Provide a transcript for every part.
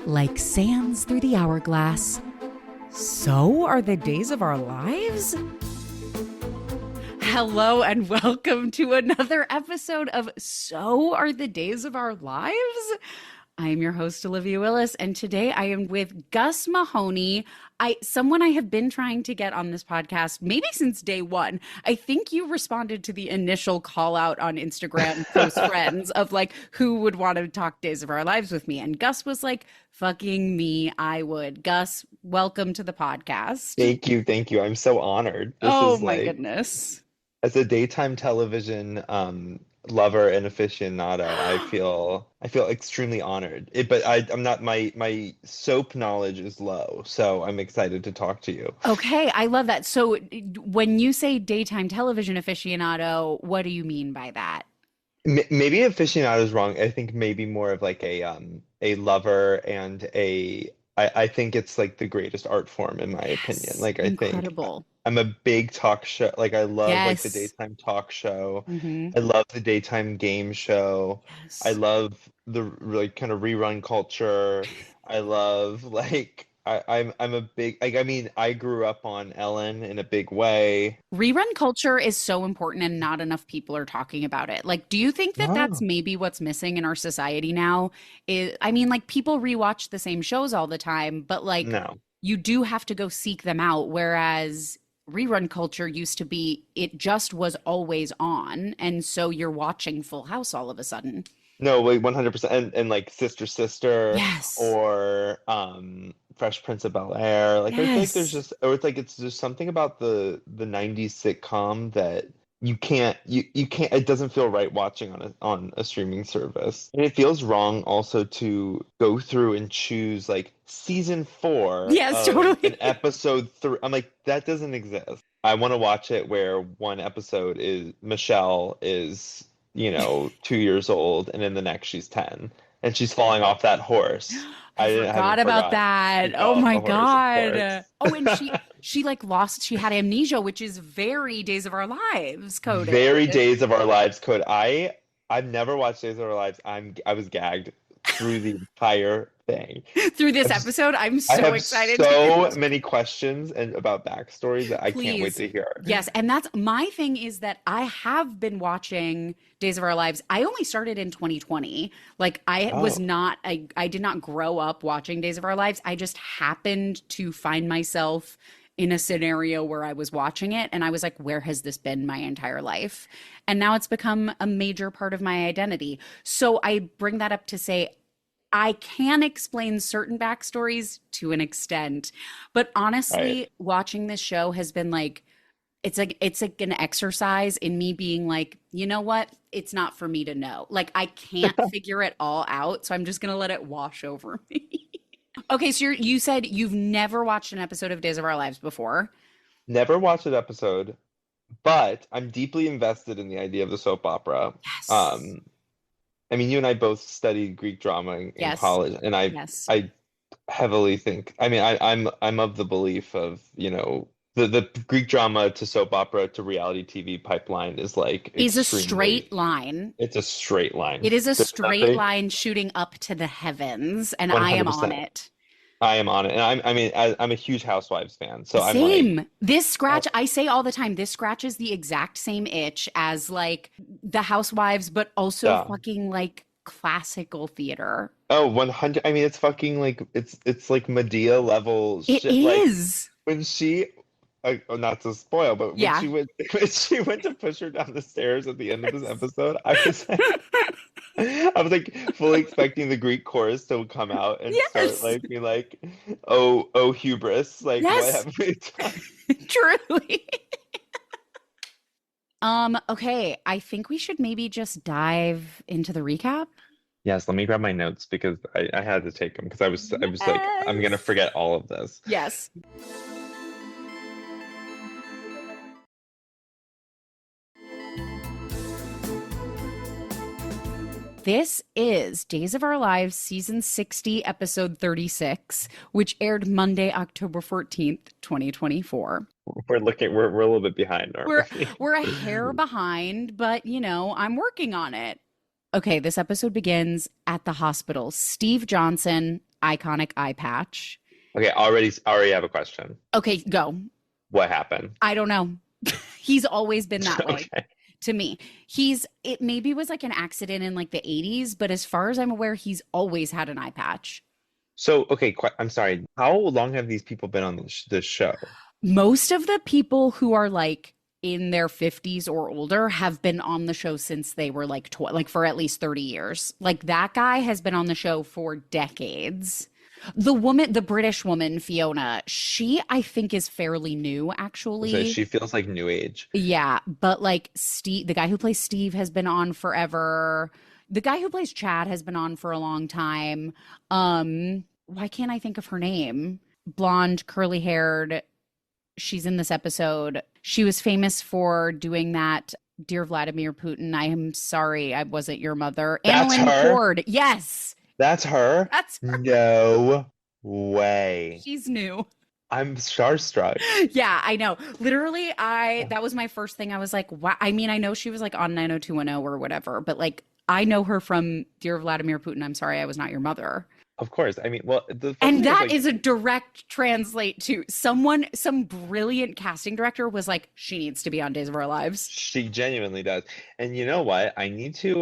Like sands through the hourglass, so are the days of our lives? Hello and welcome to another episode of So Are the Days of Our Lives? I am your host, Olivia Willis, and today I am with Gus Mahoney, someone I have been trying to get on this podcast maybe since day one. I think you responded to the initial call out on Instagram post friends of like, who would want to talk Days of Our Lives with me? And Gus was like, fucking me, I would. Gus, welcome to the podcast. Thank you, thank you. I'm so honored. This Oh is my like, goodness. as a daytime television lover and aficionado, I feel extremely honored. But I'm not my soap knowledge is low, so I'm excited to talk to you. Okay, I love that. So when you say daytime television aficionado, what do you mean by that? Maybe aficionado is wrong. I think maybe more of like a lover and I think it's like the greatest art form in my opinion. Yes, Like I think incredible. I'm a big talk show. Like I love like the Yes. daytime talk show. Hmm. I love the daytime game show. I Yes. love the like kind of rerun culture. I love like I'm a big like I mean I grew up on Ellen in a big way. Rerun culture is so important and not enough people are talking about it. Like, do you think that that's Oh, maybe what's missing in our society now? I mean, like people rewatch the same shows all the time, but like no. you do have to go seek them out. Whereas rerun culture used to be, it just was always on. And so you're watching Full House all of a sudden. No, like 100% and like Sister Sister Yes. or Fresh Prince of Bel-Air. Like I feel like there's Yes. just or it's like it's just something about the 90s sitcom that you can't it doesn't feel right watching on a streaming service. And it feels wrong also to go through and choose like season 4 Yes, of totally. an episode 3. I'm like that doesn't exist. I want to watch it where one episode is Michelle is 2 years old, and in the next she's 10, and she's falling off that horse. I I forgot haven't about forgot. that. She Oh fell off my the horse, of God. course. Oh, and she like lost, she had amnesia, which is very Days of Our Lives Very coded. Days of Our Lives code. I've never watched Days of Our Lives. I was gagged through the entire thing. Through this I've, s- episode, I'm I so have excited to so continue. many questions and about backstories that I can't wait Please. to hear. Yes, and that's my thing is that I have been watching Days of Our Lives. I only started in 2020. Like I was Oh, not I did not grow up watching Days of Our Lives. I just happened to find myself in a scenario where I was watching it and I was like, where has this been my entire life? And now it's become a major part of my identity. So I bring that up to say I can explain certain backstories to an extent, but right. honestly, watching this show has been like it's like an exercise in me being like, you know what? It's not for me to know. Like I can't figure it all out, so I'm just gonna let it wash over me. Okay, so you said you've never watched an episode of Days of Our Lives before. Never watched an episode, but I'm deeply invested in the idea of the soap opera. Yes. Um, I mean, you and I both studied Greek drama in Yes. college, and Yes. I heavily think. I mean, I'm of the belief of the Greek drama to soap opera to reality TV pipeline is like Is a extremely. straight line. It's a straight It line. is a There's straight nothing. line shooting up to the heavens, and I am on 100%. it. I am on it, and I mean, I'm a huge Housewives fan, so I'm like, Same. This oh, scratch, I say all the time, this scratch is the exact same itch as like the Housewives, but also yeah. fucking like classical theater. Oh, 100. I mean, it's fucking like it's like Medea level It shit. Like is. when she, oh, not to spoil, but when Yeah. she went when she went to push her down the stairs at the end of this episode, I was like fully expecting the Greek chorus to come out and start Yes. like be like, oh hubris, like what Yes. have we done? Truly. Okay, I think we should maybe just dive into the recap. Yes, let me grab my notes because I had to take them because I was like I'm gonna Yes. forget all of this. Yes. This is Days of Our Lives, season 60, episode 36, which aired Monday, October 14th, 2024. We're a little bit behind We're normally. we're a hair behind, but I'm working on it. Okay, this episode begins at the hospital. Steve Johnson, iconic eye patch. Okay, already have a question. Okay, go. What happened? I don't know. He's always been that way Okay. to me. It maybe was like an accident in like the 80s, but as far as I'm aware, he's always had an eye patch. So, okay, I'm sorry. How long have these people been on this show? Most of the people who are like in their 50s or older have been on the show since they were like like for at least 30 years. Like that guy has been on the show for decades. The British woman, Fiona, she I think is fairly new So actually. she feels like new age. Yeah, but like Steve, the guy who plays Steve has been on forever. The guy who plays Chad has been on for a long time. Why can't I think of her name? Blonde, curly haired. She's in this episode. She was famous for doing that Dear Vladimir Putin, I am sorry I wasn't your mother. That's Annalyn her? McCord. Yes, That's her? that's her. No way. She's new. I'm starstruck. Yeah, I know. Literally, that was my first thing. I was like, wow. I mean, I know she was like on 90210 or whatever, but like I know her from Dear Vladimir Putin, I'm sorry I was not your mother. Of course. I mean, well, the funny And thing is, that like, is a direct translate to some brilliant casting director was like, she needs to be on Days of Our Lives. she genuinely does. And you know what? I need to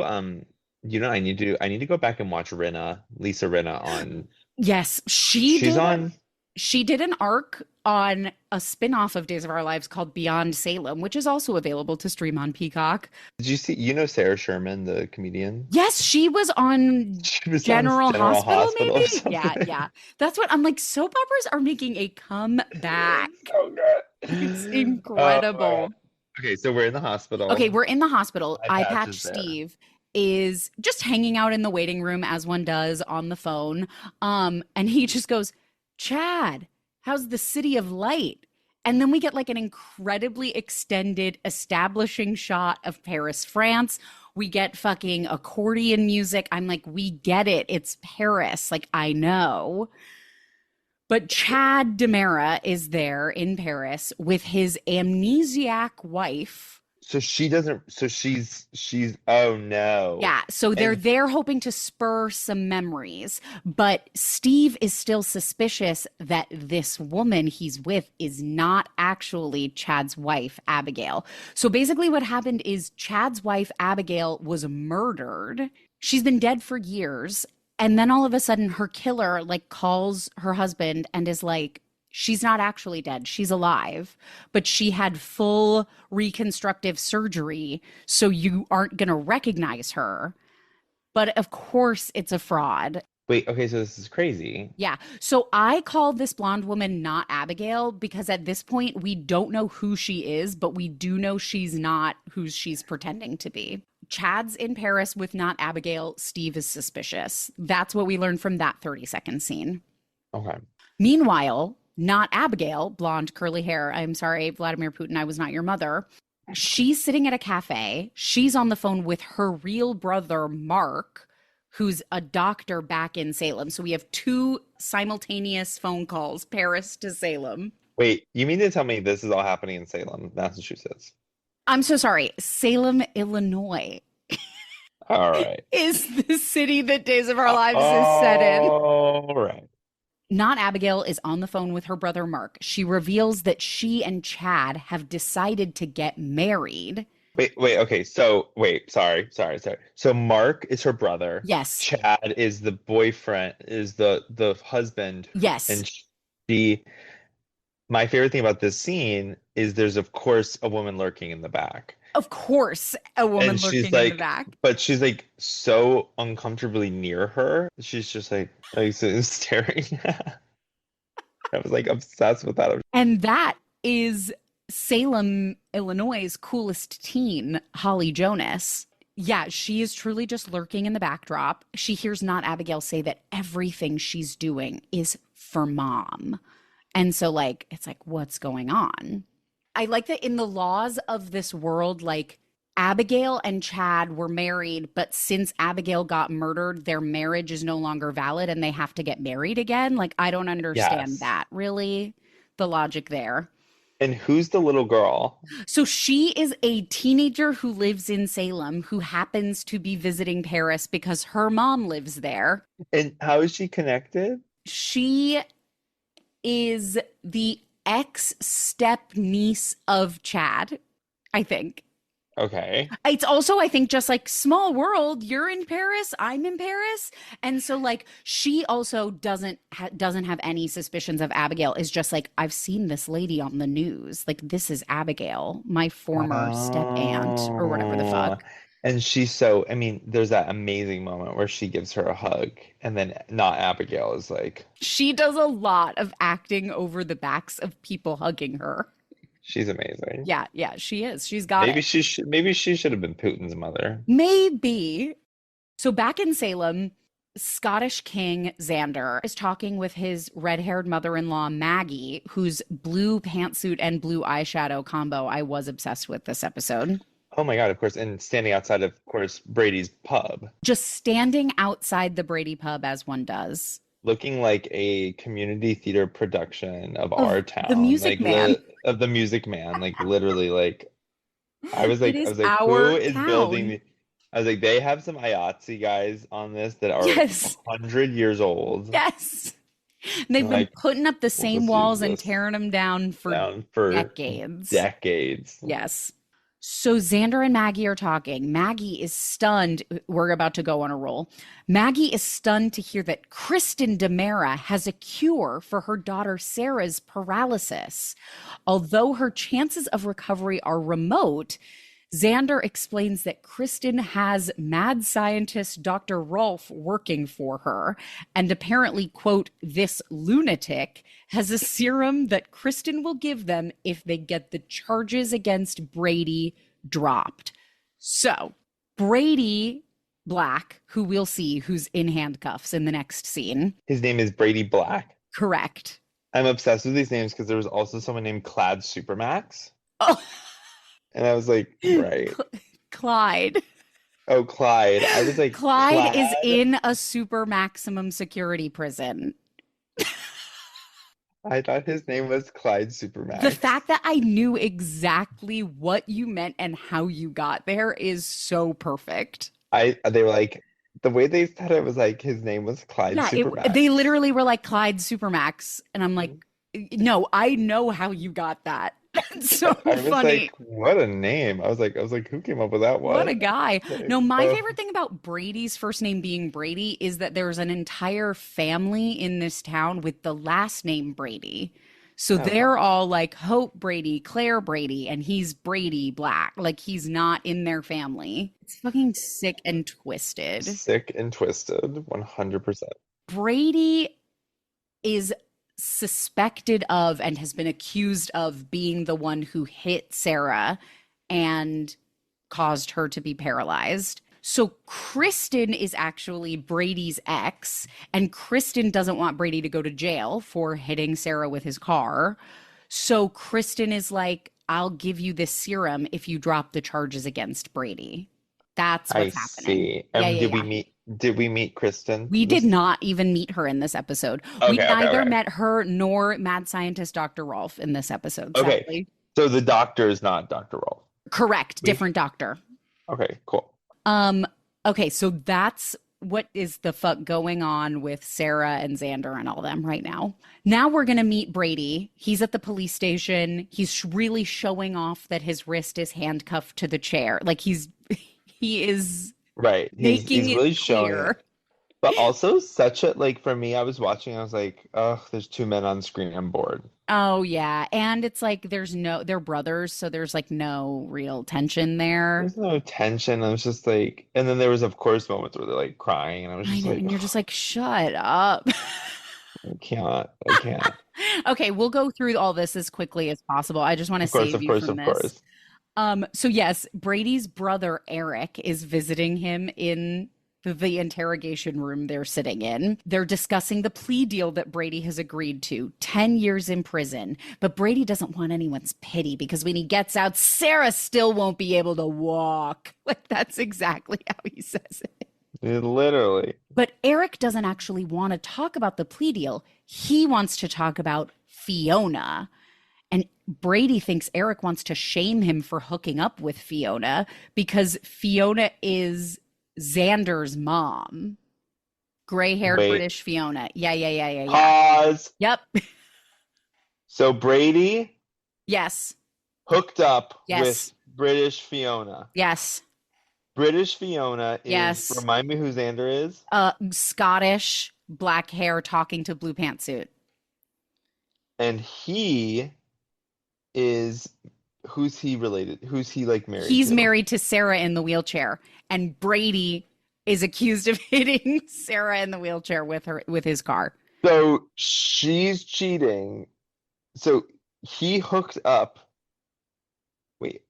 go back and watch Lisa Rinna on. Yes, She's on. she did an arc on a spin-off of Days of Our Lives called Beyond Salem, which is also available to stream on Peacock. Did you see? You know Sarah Sherman, the comedian? Yes, she was on She was on General General Hospital, Hospital or maybe? Yeah, something. yeah. That's what I'm like. Soap operas are making a comeback. So good. It's Oh my God. incredible. Okay, so we're in the Okay, hospital. we're in the hospital. Eye Eye patch Patch is there. Steve is just hanging out in the waiting room as one does on the phone. And he just goes, Chad, how's the city of light? And then we get like an incredibly extended establishing shot of Paris, France. We get fucking accordion music. I'm like, we get it. It's Paris. Like, I know. But Chad Demera is there in Paris with his amnesiac wife. So she doesn't. So she's. Oh no. Yeah, so they're And there hoping to spur some memories, but Steve is still suspicious that this woman he's with is not actually Chad's wife, Abigail. So basically, what happened is Chad's wife, Abigail, was murdered. She's been dead for years, and then all of a sudden, her killer like calls her husband and is like, she's not actually dead. She's alive, but she had full reconstructive surgery. So you aren't going to recognize her. But of course, it's a fraud. wait. Okay, so this is crazy. Yeah. So I call this blonde woman not Abigail because at this point, we don't know who she is, but we do know she's not who she's pretending to be. Chad's in Paris with not Abigail. Steve is suspicious. That's what we learned from that 30-second scene. Okay. Meanwhile, not Abigail, blonde, curly hair. I'm sorry, Vladimir Putin, I was not your mother. She's sitting at a cafe. She's on the phone with her real brother, Mark, who's a doctor back in Salem. So we have two simultaneous phone calls, Paris to Salem. Wait, you mean to tell me this is all happening in Salem, Massachusetts? I'm so sorry. Salem, Illinois All right. is the city that Days of Our Lives is set in. All right. Not Abigail is on the phone with her brother Mark. She reveals that she and Chad have decided to get married. Wait. Okay. So wait. Sorry. So Mark is her brother. Yes. Chad is the boyfriend, is the husband, Yes. and she. My favorite thing about this scene is there's of course a woman lurking in the back. Of course, a woman And she's lurking in the like, back. but she's like so uncomfortably near her. She's just like staring. I was like obsessed with that. And that is Salem, Illinois' coolest teen, Holly Jonas. Yeah, she is truly just lurking in the backdrop. She hears not Abigail say that everything she's doing is for mom. And so, like, it's like, what's going on? I like that in the laws of this world, like, Abigail and Chad were married, but since Abigail got murdered, their marriage is no longer valid and they have to get married again. Like, I don't understand Yes. that really, the logic there. And who's the little girl? So she is a teenager who lives in Salem who happens to be visiting Paris because her mom lives there. And how is she connected? She is the ex step niece of Chad, I think. Okay. It's also, I think, just like small world. You're in Paris, I'm in Paris, and so like she also doesn't have any suspicions of Abigail. Is just like, I've seen this lady on the news. Like, this is Abigail, my former step aunt, or whatever the Oh. fuck. And she's so, I mean, there's that amazing moment where she gives her a hug, and then not Abigail is like, She does a lot of acting over the backs of people hugging her. she's amazing. Yeah, yeah, she is. She's got it. Maybe she should have been Putin's mother. Maybe. So back in Salem, Scottish King Xander is talking with his red-haired mother-in-law Maggie, whose blue pantsuit and blue eyeshadow combo I was obsessed with this episode. Oh my God, of course. And standing outside of course, Brady's pub, Just standing outside the Brady pub as one does. looking like a community theater production of Of our the town, Music Man. of the Music Man, like literally, like It I is was like, who our is building town. the? I was like, they have some IATSE guys on this that are Yes. 100 years old. Yes. And they've And been like, putting up the we'll same just use walls and this tearing them down for down for decades. decades. Yes. So Xander and Maggie are talking. Maggie is stunned. We're about to go on a roll. Maggie is stunned to hear that Kristen DeMera has a cure for her daughter Sarah's paralysis. Although her chances of recovery are remote, Xander explains that Kristen has mad scientist Dr. Rolf working for her, and apparently, quote, this lunatic has a serum that Kristen will give them if they get the charges against Brady dropped. So, Brady Black, who we'll see, who's in handcuffs in the next scene. His name is Brady Black. Correct. I'm obsessed with these names because there was also someone named Clad Supermax. Oh, And I was like, right. Clyde. Oh, Clyde. I was like, Clyde is Clad? in a super maximum security prison. I thought his name was Clyde The Supermax. fact that I knew exactly what you meant and how you got there is so perfect. They were like, the way they said it was like his name was Clyde Yeah, Supermax. they literally were like Clyde Supermax. And I'm like, no, I know how you got that. That's so I was funny. like, what a name. I was like, who came up with that one? What a guy. Like, No, my oh, favorite thing about Brady's first name being Brady is that there's an entire family in this town with the last name Brady. So oh, they're all like Hope Brady, Claire Brady, and he's Brady Black. Like he's not in their family. It's fucking sick and twisted. sick and twisted, 100%. Brady is suspected of and has been accused of being the one who hit Sarah and caused her to be paralyzed. So Kristen is actually Brady's ex, and Kristen doesn't want Brady to go to jail for hitting Sarah with his car. So Kristen is like, I'll give you this serum if you drop the charges against Brady. That's I what's happening. see. Yeah, yeah, Did yeah. we meet Kristen? We did not even meet her in this episode. We neither Okay. met her nor mad scientist Dr. Rolf in this episode, Okay. sadly. So the doctor is not Dr. Rolf. Correct, different doctor. Okay, cool. Okay, so that's what is the fuck going on with Sarah and Xander and all them right now. Now we're going to meet Brady. He's at the police station. He's really showing off that his wrist is handcuffed to the chair. Like he is Right. making He's really it showing clear. it. But also such a like for me, I was watching, I was like, oh, there's two men on screen. I'm bored. Oh yeah, and it's like they're brothers, so there's like no real tension there. There's no tension. I was just like, and then there was of course moments where they're like crying, and I was I just know, like, and you're just "Ugh, like, shut up. I can't. Okay, we'll go through all this as quickly as possible. I just want to save you from Of this. course. So yes, Brady's brother Eric is visiting him in the interrogation room they're sitting in. They're discussing the plea deal that Brady has agreed to, 10 years in prison. But Brady doesn't want anyone's pity because when he gets out, Sarah still won't be able to walk. Like that's exactly how he says it. Literally. But Eric doesn't actually want to talk about the plea deal. He wants to talk about Fiona. And Brady thinks Eric wants to shame him for hooking up with Fiona because Fiona is Xander's mom. Gray-haired Wait, British Fiona. Yeah, yeah, yeah, yeah, yeah. pause. Yep. So Brady Yes. hooked up Yes. with British Fiona. Yes. British Fiona is, Yes. remind me who Xander is? Scottish, black hair, talking to blue pantsuit. And he is, who's he related? Who's he like married He's to? married to Sarah in the wheelchair, and Brady is accused of hitting Sarah in the wheelchair with his car. So she's cheating. So he hooked up. Wait.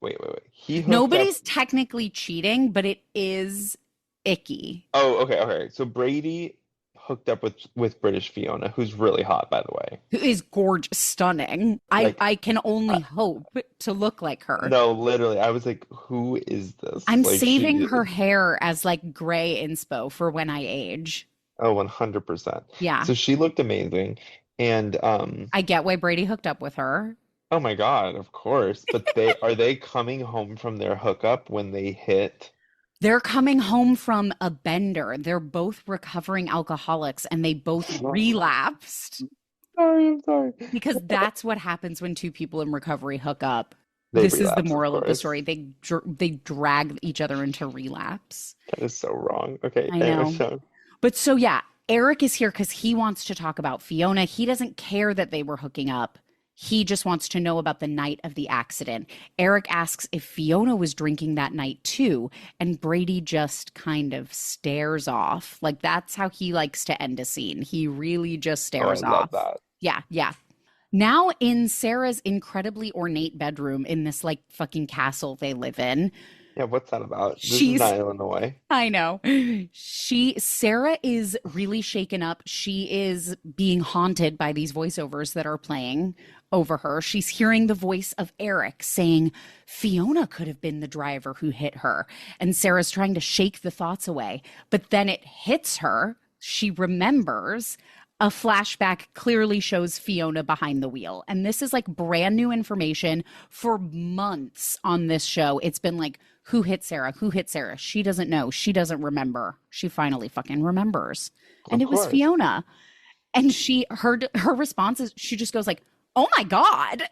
He hooked up. Nobody's technically cheating, but it is icky. Oh, okay. So Brady hooked up with British Fiona, who's really hot, by the way. Who is gorgeous, stunning. I Like, I can uh, only hope to look like her. no, literally, I was like, who is this? I'm Like, she saving her is. hair as like gray inspo for when I age. Oh, 100%. Yeah. So she looked amazing. And I get why Brady hooked up with her. oh my God, of course. But they coming home from their hookup when they hit? They're coming home from a bender. They're both recovering alcoholics and they both relapsed I'm sorry. because that's what happens when two people in recovery hook up. They This is the relapse, of moral of the course. story. They drag each other into relapse. That is so wrong. Okay, I anyway, know. But so yeah, Eric is here because he wants to talk about Fiona. He doesn't care that they were hooking up. He just wants to know about the night of the accident. Eric asks if Fiona was drinking that night too, and Brady just kind of stares off. Like that's how he likes to end a scene. He really just Oh, I stares love off. that. Yeah, yeah. Now in Sarah's incredibly ornate bedroom in this like fucking castle they live in, Yeah, what's that about? This is she's not Illinois. I know. Sarah is really shaken up. She is being haunted by these voiceovers that are playing over her. She's hearing the voice of Eric saying, Fiona could have been the driver who hit her. And Sarah's trying to shake the thoughts away. But then it hits her. She remembers a flashback clearly shows Fiona behind the wheel. And this is like brand new information for months on this show. It's been like, who hit Sarah? Who hit Sarah? She doesn't know. She doesn't remember. She finally fucking remembers. And Of it was course. Fiona. And she heard her response is she just goes like, "Oh my God."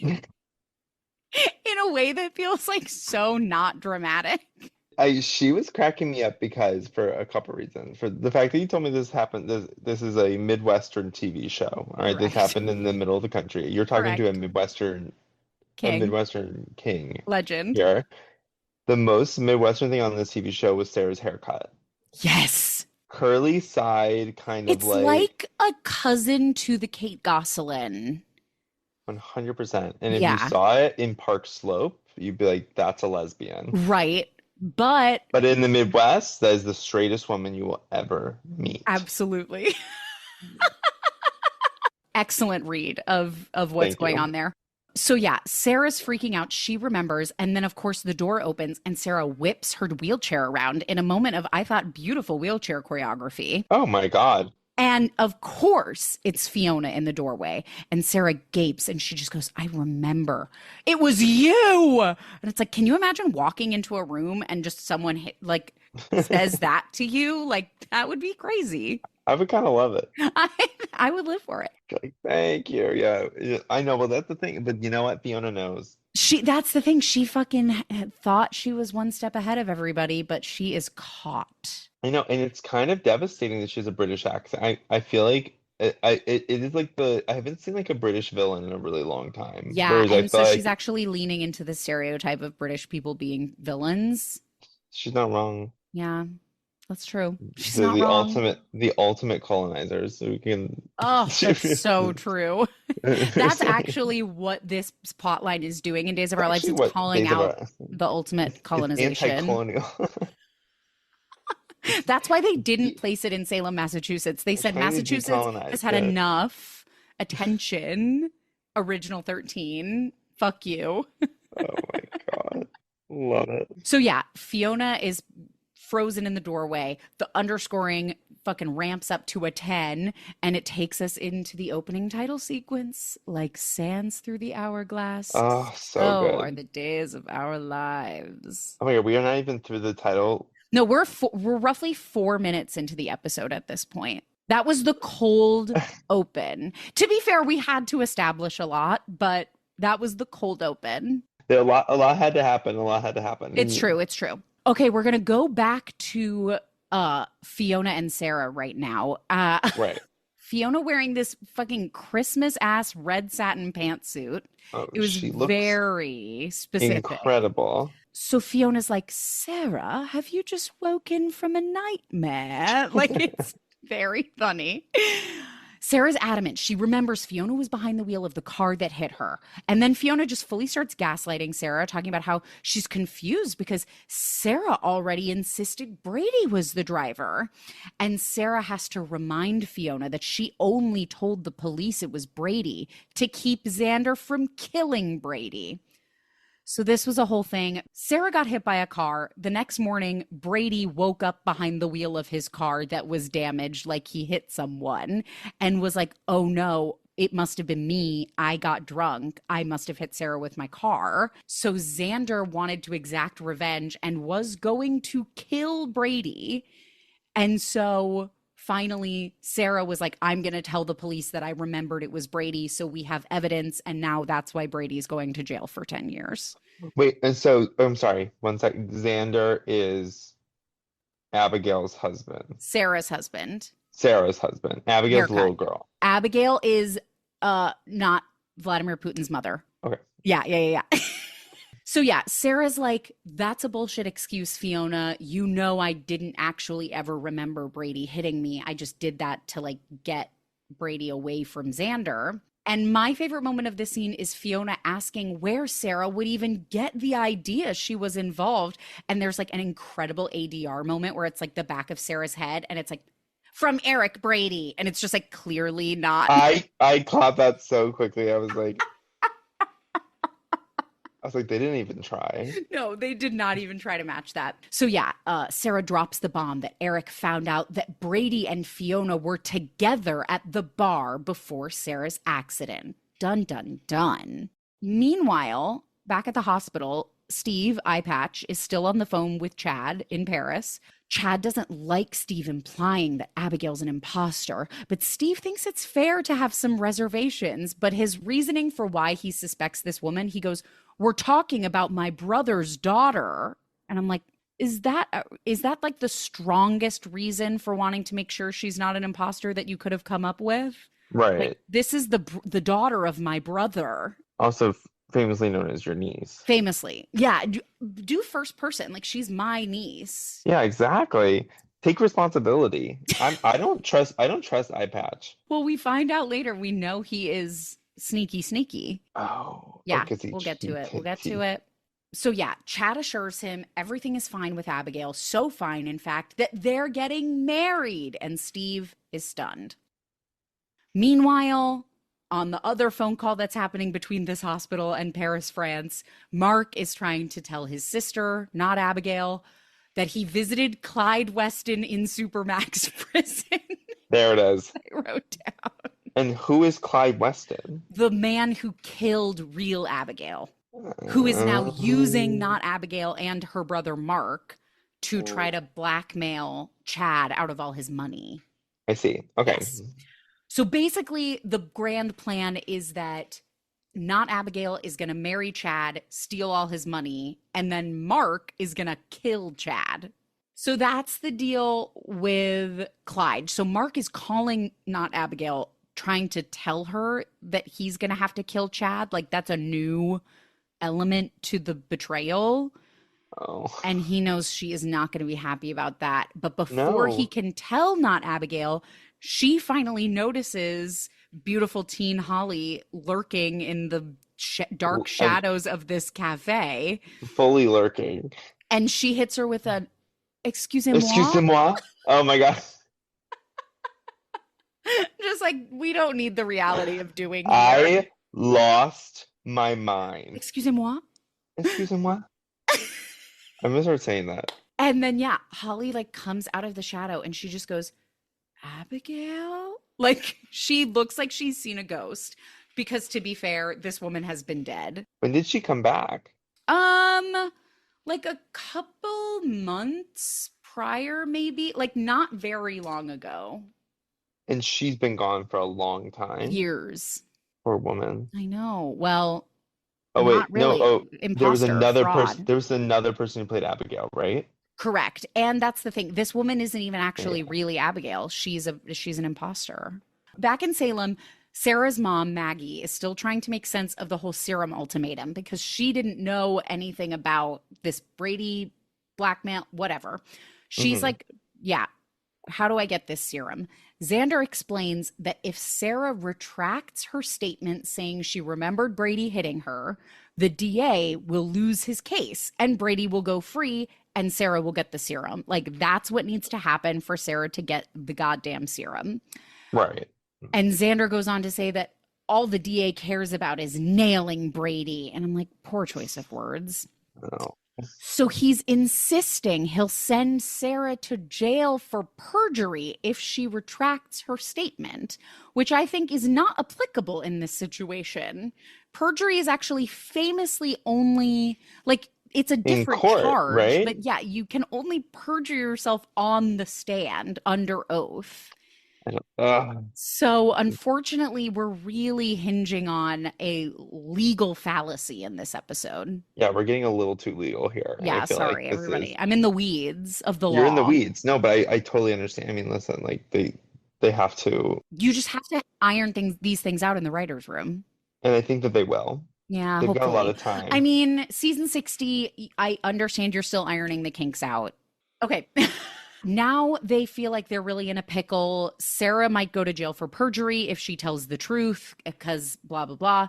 In a way that feels like so not dramatic. She was cracking me up because for a couple reasons. For the fact that you told me this happened, this is a Midwestern TV show. All right, this Correct. happened in the middle of the country. You're talking to Correct. a King. Midwestern king Legend. here. The most Midwestern thing on this TV show was Sarah's haircut. Yes. Curly side, kind of It's like like a cousin to the Kate Gosselin. 100%. And if you Yeah. saw it in Park Slope, you'd be like, that's a lesbian. Right. But But in the Midwest, that is the straightest woman you will ever meet. absolutely. Excellent read of what's Thank going you. on there. So yeah, Sarah's freaking out. She remembers, and then of course the door opens and Sarah whips her wheelchair around in a moment of, I thought, beautiful wheelchair choreography. Oh my God. And of course, it's Fiona in the doorway. And Sarah gapes and she just goes, I remember. It was you. And it's like, can you imagine walking into a room and just someone like says that to you? Like, that would be crazy. I would kind of love it. I would live for it. Like, thank you. Yeah, I know. Well, that's the thing. But you know what? Fiona knows. That's the thing. She fucking thought she was one step ahead of everybody, but she is caught. I know, and it's kind of devastating that she has a British accent. I feel like it is like I haven't seen like a British villain in a really long time. Yeah, Whereas I and so feel she's like actually leaning into the stereotype of British people being villains. she's not wrong. Yeah, that's true. She's The not the wrong. ultimate colonizers. So we can. Oh, that's so true. That's Actually actually what this plotline is doing in Days of Our Lives. It's what calling Days of out Our the ultimate it's colonization. anti-colonial. That's why they didn't place it in Salem, Massachusetts. They said Trying to Massachusetts has decolonize had it. enough attention. Original 13. Fuck you. Oh my God. Love it. So yeah, Fiona is frozen in the doorway. The underscoring fucking ramps up to a 10 and it takes us into the opening title sequence like sands through the hourglass. Oh, so So are good. the days of our lives. Oh my God, we are not even through the title No, we're roughly 4 minutes into the episode at this point. That was the cold open. To be fair, we had to establish a lot, but that was the cold open. A lot had to happen. A lot had to happen. It's true. It's true. Okay, we're gonna go back to Fiona and Sarah right now. Right. Fiona wearing this fucking Christmas ass red satin pantsuit. Oh, It was she looks very specific. incredible. So Fiona's like, Sarah, have you just woken from a nightmare? Like, it's very funny. Sarah's adamant. She remembers Fiona was behind the wheel of the car that hit her. And then Fiona just fully starts gaslighting Sarah, talking about how she's confused because Sarah already insisted Brady was the driver. And Sarah has to remind Fiona that she only told the police it was Brady to keep Xander from killing Brady. So this was a whole thing. Sarah got hit by a car. The next morning, Brady woke up behind the wheel of his car that was damaged, like he hit someone, and was like, oh no, it must have been me. I got drunk. I must have hit Sarah with my car. So Xander wanted to exact revenge and was going to kill Brady. And so finally, Sarah was like, I'm going to tell the police that I remembered it was Brady. So we have evidence. And now that's why Brady's going to jail for 10 years. Wait, and so I'm sorry, one second. Xander is Abigail's husband. Sarah's husband. Sarah's husband. Abigail's Haircut. little girl. Abigail is not Vladimir Putin's mother. Okay. Yeah. So yeah, Sarah's like, that's a bullshit excuse, Fiona. You know I didn't actually ever remember Brady hitting me. I just did that to like get Brady away from Xander. And my favorite moment of this scene is Fiona asking where Sarah would even get the idea she was involved. And there's like an incredible ADR moment where it's like the back of Sarah's head and it's like, from Eric Brady. And it's just like clearly not. I caught that so quickly. I was like, they didn't even try. No, they did not even try to match that. So yeah, Sarah drops the bomb that Eric found out that Brady and Fiona were together at the bar before Sarah's accident. Dun, dun, dun. Meanwhile, back at the hospital, Steve, eye patch, is still on the phone with Chad in Paris. Chad doesn't like Steve implying that Abigail's an imposter, but Steve thinks it's fair to have some reservations. But his reasoning for why he suspects this woman, he goes, we're talking about my brother's daughter. And I'm like, is that like the strongest reason for wanting to make sure she's not an imposter that you could have come up with? Right. Like, this is the daughter of my brother. Also famously known as your niece. Famously. Yeah. Do first person. Like, she's my niece. Yeah, exactly. Take responsibility. I don't trust eye patch. Well, we find out later, we know he is sneaky. Oh. Yeah, Oh, we'll get to it. So yeah, Chad assures him everything is fine with Abigail. So fine, in fact, that they're getting married. And Steve is stunned. Meanwhile, on the other phone call that's happening between this hospital and Paris, France, Mark is trying to tell his sister, not Abigail, that he visited Clyde Weston in Supermax prison. There it is. I wrote down. And who is Clyde Weston? The man who killed real Abigail, who is now using not Abigail and her brother Mark to try to blackmail Chad out of all his money. I see. Okay. Yes. So basically, the grand plan is that not Abigail is going to marry Chad, steal all his money, and then Mark is going to kill Chad. So that's the deal with Clyde. So Mark is calling not Abigail, trying to tell her that he's going to have to kill Chad. Like, that's a new element to the betrayal. Oh. And he knows she is not going to be happy about that. But before he can tell not Abigail, she finally notices beautiful teen Holly lurking in the dark shadows of this cafe. Fully lurking. And she hits her with a, excusez-moi. Excusez-moi? Oh my God. Just like, we don't need the reality of doing here. I lost my mind. Excusez-moi? Excusez-moi? I'm gonna start saying that. And then, yeah, Holly like comes out of the shadow and she just goes, Abigail? Like, she looks like she's seen a ghost because, to be fair, this woman has been dead. When did she come back? Like a couple months prior, maybe, like not very long ago. And she's been gone for a long time. Years. Poor woman. I know. Well, Oh not wait, no. really. Oh, there was Imposter, another person. fraud. There was another person who played Abigail, right? Correct. And that's the thing. This woman isn't even actually Yeah. really Abigail. She's an imposter. Back in Salem, Sarah's mom, Maggie, is still trying to make sense of the whole serum ultimatum because she didn't know anything about this Brady blackmail, whatever. She's Hmm. like, yeah, how do I get this serum? Xander explains that if Sarah retracts her statement saying she remembered Brady hitting her, the DA will lose his case and Brady will go free and Sarah will get the serum. Like, that's what needs to happen for Sarah to get the goddamn serum. Right. And Xander goes on to say that all the DA cares about is nailing Brady. And I'm like, poor choice of words. No. So he's insisting he'll send Sarah to jail for perjury if she retracts her statement, which I think is not applicable in this situation. Perjury is actually famously only like it's a In different court, charge, right? but yeah, you can only perjure yourself on the stand under oath. I don't, ugh. So, unfortunately, we're really hinging on a legal fallacy in this episode. Yeah, we're getting a little too legal here, and I Yeah, feel like sorry, this is everybody. I'm in the weeds of the you're in the law. weeds. No, but I totally understand. I mean, listen, like they have to, You just have to iron these things out in the writer's room. and I think that they will. Yeah, They've got a lot hopefully. of I time. mean, season 60, I understand you're still ironing the kinks out. Okay. Now they feel like they're really in a pickle. Sarah might go to jail for perjury if she tells the truth because blah, blah, blah.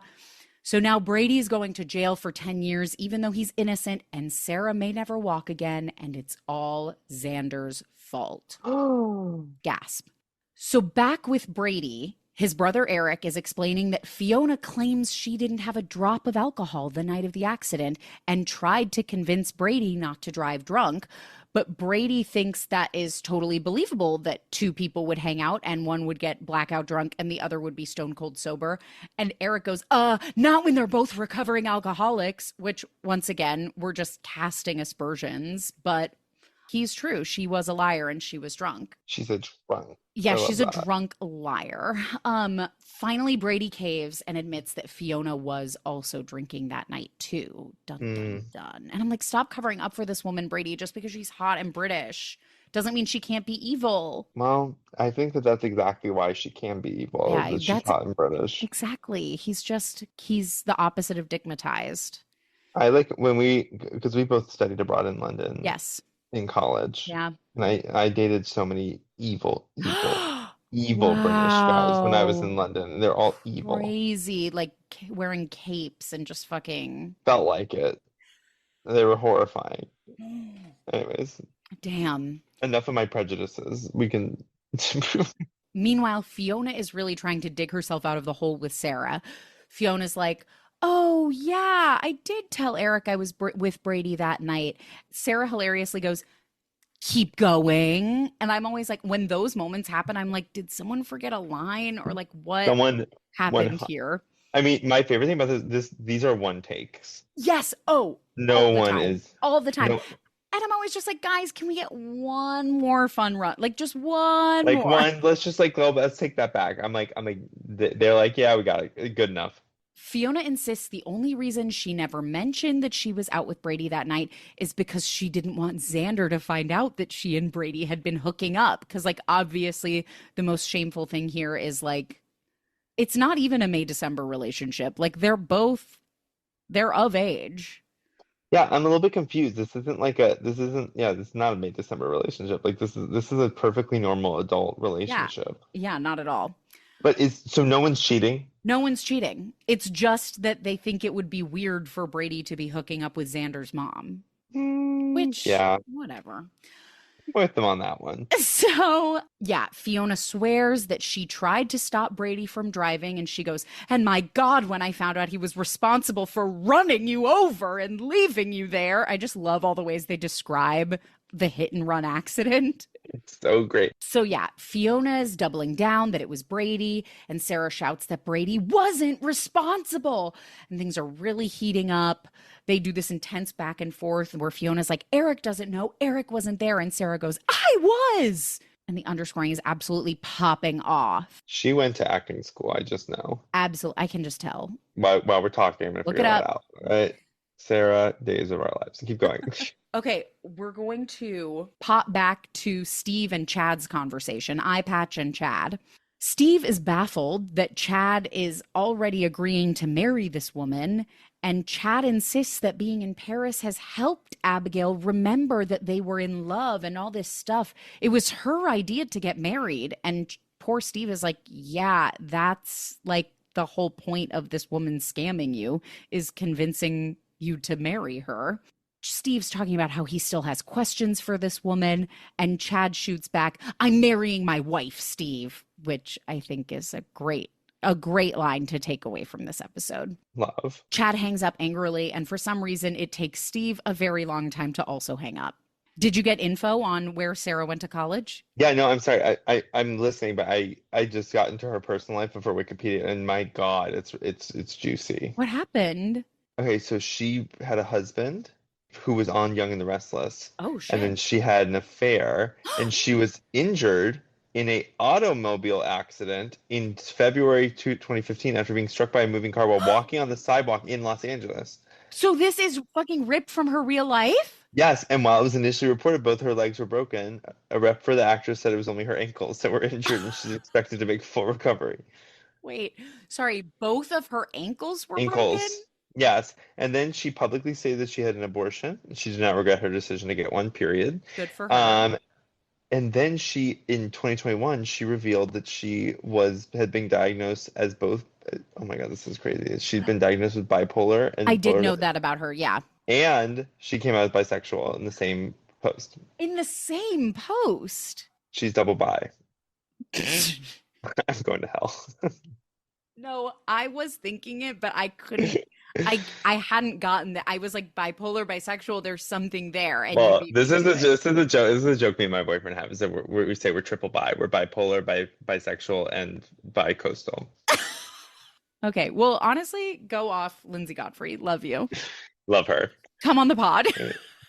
So now Brady's going to jail for 10 years, even though he's innocent, and Sarah may never walk again, and it's all Xander's fault. Oh. Gasp. So back with Brady, his brother Eric is explaining that Fiona claims she didn't have a drop of alcohol the night of the accident and tried to convince Brady not to drive drunk. But Brady thinks that is totally believable that two people would hang out and one would get blackout drunk and the other would be stone cold sober. And Eric goes, not when they're both recovering alcoholics, which once again, we're just casting aspersions, but he's true. She was a liar and she was drunk. She's a drunk. Yeah, I love she's a that. drunk liar. Finally, Brady caves and admits that Fiona was also drinking that night too. Dun dun Mm. dun. And I'm like, stop covering up for this woman, Brady. Just because she's hot and British doesn't mean she can't be evil. Well, I think that that's exactly why she can be evil, is Yeah, that she's that's hot and British. exactly. He's the opposite of digmatized. I like when because we both studied abroad in London Yes. in college, Yeah. and I dated so many evil British guys when I was in Wow. London, and they're all evil. Crazy. Like wearing capes and just fucking. Felt like it. They were horrifying. Anyways, Damn. enough of my prejudices. We can. Meanwhile, Fiona is really trying to dig herself out of the hole with Sarah. Fiona's like, oh, yeah, I did tell Eric I was with Brady that night. Sarah hilariously goes, keep going. And I'm always like, when those moments happen, I'm like, did someone forget a line or like what Someone happened here? I mean, my favorite thing about these are one takes. Yes. Oh, No all the one time. is All the time. no And I'm always just like, guys, can we get one more fun run? Like just one like more. one. Let's just like go. Let's take that back. I'm like they're like, yeah, we got it. Good enough. Fiona insists the only reason she never mentioned that she was out with Brady that night is because she didn't want Xander to find out that she and Brady had been hooking up. Because, like, obviously, the most shameful thing here is like, it's not even a May-December relationship. Like, they're of age. Yeah, I'm a little bit confused. This is not a May December relationship. Like this is a perfectly normal adult Yeah. relationship. Yeah, not at all. But so no one's cheating? No one's cheating. It's just that they think it would be weird for Brady to be hooking up with Xander's mom, which, Yeah, whatever. I'm with them on that one. So, yeah, Fiona swears that she tried to stop Brady from driving, and she goes, and my God, when I found out he was responsible for running you over and leaving you there. I just love all the ways they describe the hit and run accident. It's so great. So yeah, Fiona is doubling down that it was Brady, and Sarah shouts that Brady wasn't responsible. And things are really heating up. They do this intense back and forth where Fiona's like, Eric doesn't know, Eric wasn't there. And Sarah goes, I was. And the underscoring is absolutely popping off. She went to acting school, I just know. Absolutely. I can just tell. While we're talking, I'm gonna Look figure it that up. out. Right? Sarah, Days of Our Lives. Keep going. Okay, we're going to pop back to Steve and Chad's conversation, Eye Patch and Chad. Steve is baffled that Chad is already agreeing to marry this woman, and Chad insists that being in Paris has helped Abigail remember that they were in love and all this stuff. It was her idea to get married, and poor Steve is like, yeah, that's like the whole point of this woman scamming you, is convincing you to marry her. Steve's talking about how he still has questions for this woman, and Chad shoots back, I'm marrying my wife, Steve, which I think is a great line to take away from this episode. Love. Chad hangs up angrily, and for some reason it takes Steve a very long time to also hang up. Did you get info on where Sarah went to college? Yeah, no, I'm sorry. I'm listening, but I just got into her personal life before Wikipedia, and my God, it's juicy. What happened? Okay, so she had a husband who was on Young and the Restless, Oh, and then shit. she had an affair, and she was injured in a automobile accident in February 2015 after being struck by a moving car while walking on the sidewalk in Los Angeles. So this is fucking ripped from her real life? Yes, and while it was initially reported both her legs were broken, a rep for the actress said it was only her ankles that were injured, and she's expected to make full recovery. Wait, sorry, both of her ankles were broken? Ankles. Yes. And then she publicly stated that she had an abortion. She did not regret her decision to get one, period. Good for her. And then in 2021, she revealed that had been diagnosed as both, oh my God, this is crazy. She'd been diagnosed with bipolar and I did know borderline, that about her, yeah. and she came out as bisexual in the same post. In the same post. She's double bi. I'm going to hell. No, I was thinking it, but I couldn't. I hadn't gotten that. I was like bipolar, bisexual. There's something there, and you Well, beat me to it. this is a joke. This is a joke me and my boyfriend have, is that we say we're triple bi. We're bipolar, bisexual, and bi-coastal. Okay, well, honestly, go off, Lindsay Godfrey. Love you. Love her. Come on the pod.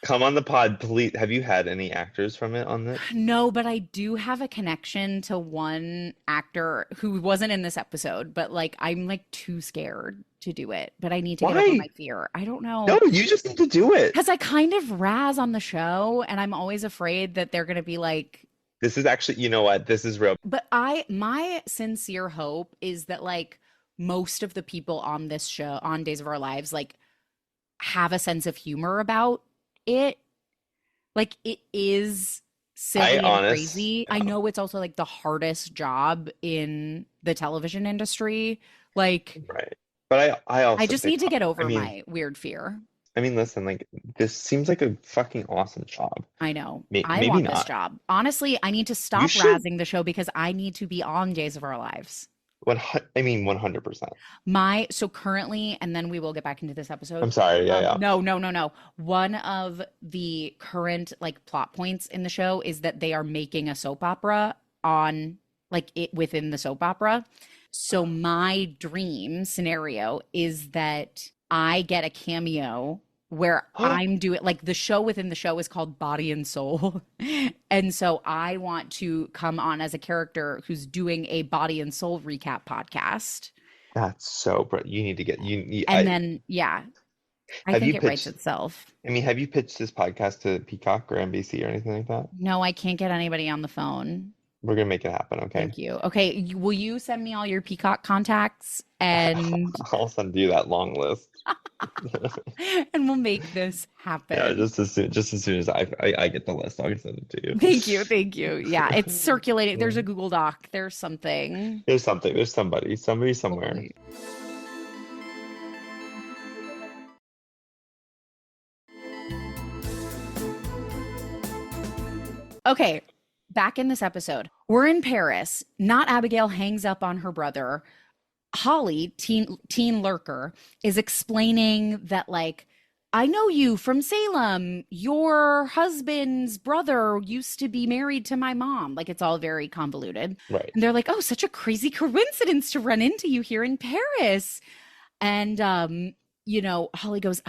Come on the pod, please. Have you had any actors from it on this? No, but I do have a connection to one actor who wasn't in this episode, but like I'm like too scared to do it. But I need to get over Why? my fear. I don't know. No, you just need to do it. Because I kind of razz on the show, and I'm always afraid that they're gonna be like, This is actually, you know what? This is real. but my sincere hope is that like most of the people on this show, on Days of Our Lives, like have a sense of humor about it. Like it is silly and crazy. I know it's also like the hardest job in the television industry. Like, Right. But I also I just think, need to get over I mean, my weird fear. I mean, listen, like this seems like a fucking awesome job. I know. I Maybe want this not. job. Honestly, I need to You stop should. razzing the show because I need to be on Days of Our Lives. I mean, 100%. So currently, and then we will get back into this episode. I'm sorry. Yeah. No. One of the current like plot points in the show is that they are making a soap opera on like it within the soap opera. So my dream scenario is that I get a cameo where I'm doing like the show within the show is called Body and Soul. And so I want to come on as a character who's doing a Body and Soul recap podcast. That's so, bro. You need to get Then yeah, I have think you it writes pitched, itself. I mean, have you pitched this podcast to Peacock or NBC or anything like that? No, I can't get anybody on the phone. We're gonna make it happen, okay? Thank you. Okay, will you send me all your Peacock contacts and I'll send you that long list. and we'll make this happen. Yeah, just as soon as I get the list, I'll send it to you. Thank you. Yeah, it's circulating. There's a Google Doc. There's something. There's somebody somewhere. Totally. Okay, back in this episode, we're in Paris. Not Abigail hangs up on her brother. Holly, teen lurker, is explaining that like I know you from Salem. Your husband's brother used to be married to my mom. Like it's all very convoluted. Right. And they're like, oh, such a crazy coincidence to run into you here in Paris. And Holly goes,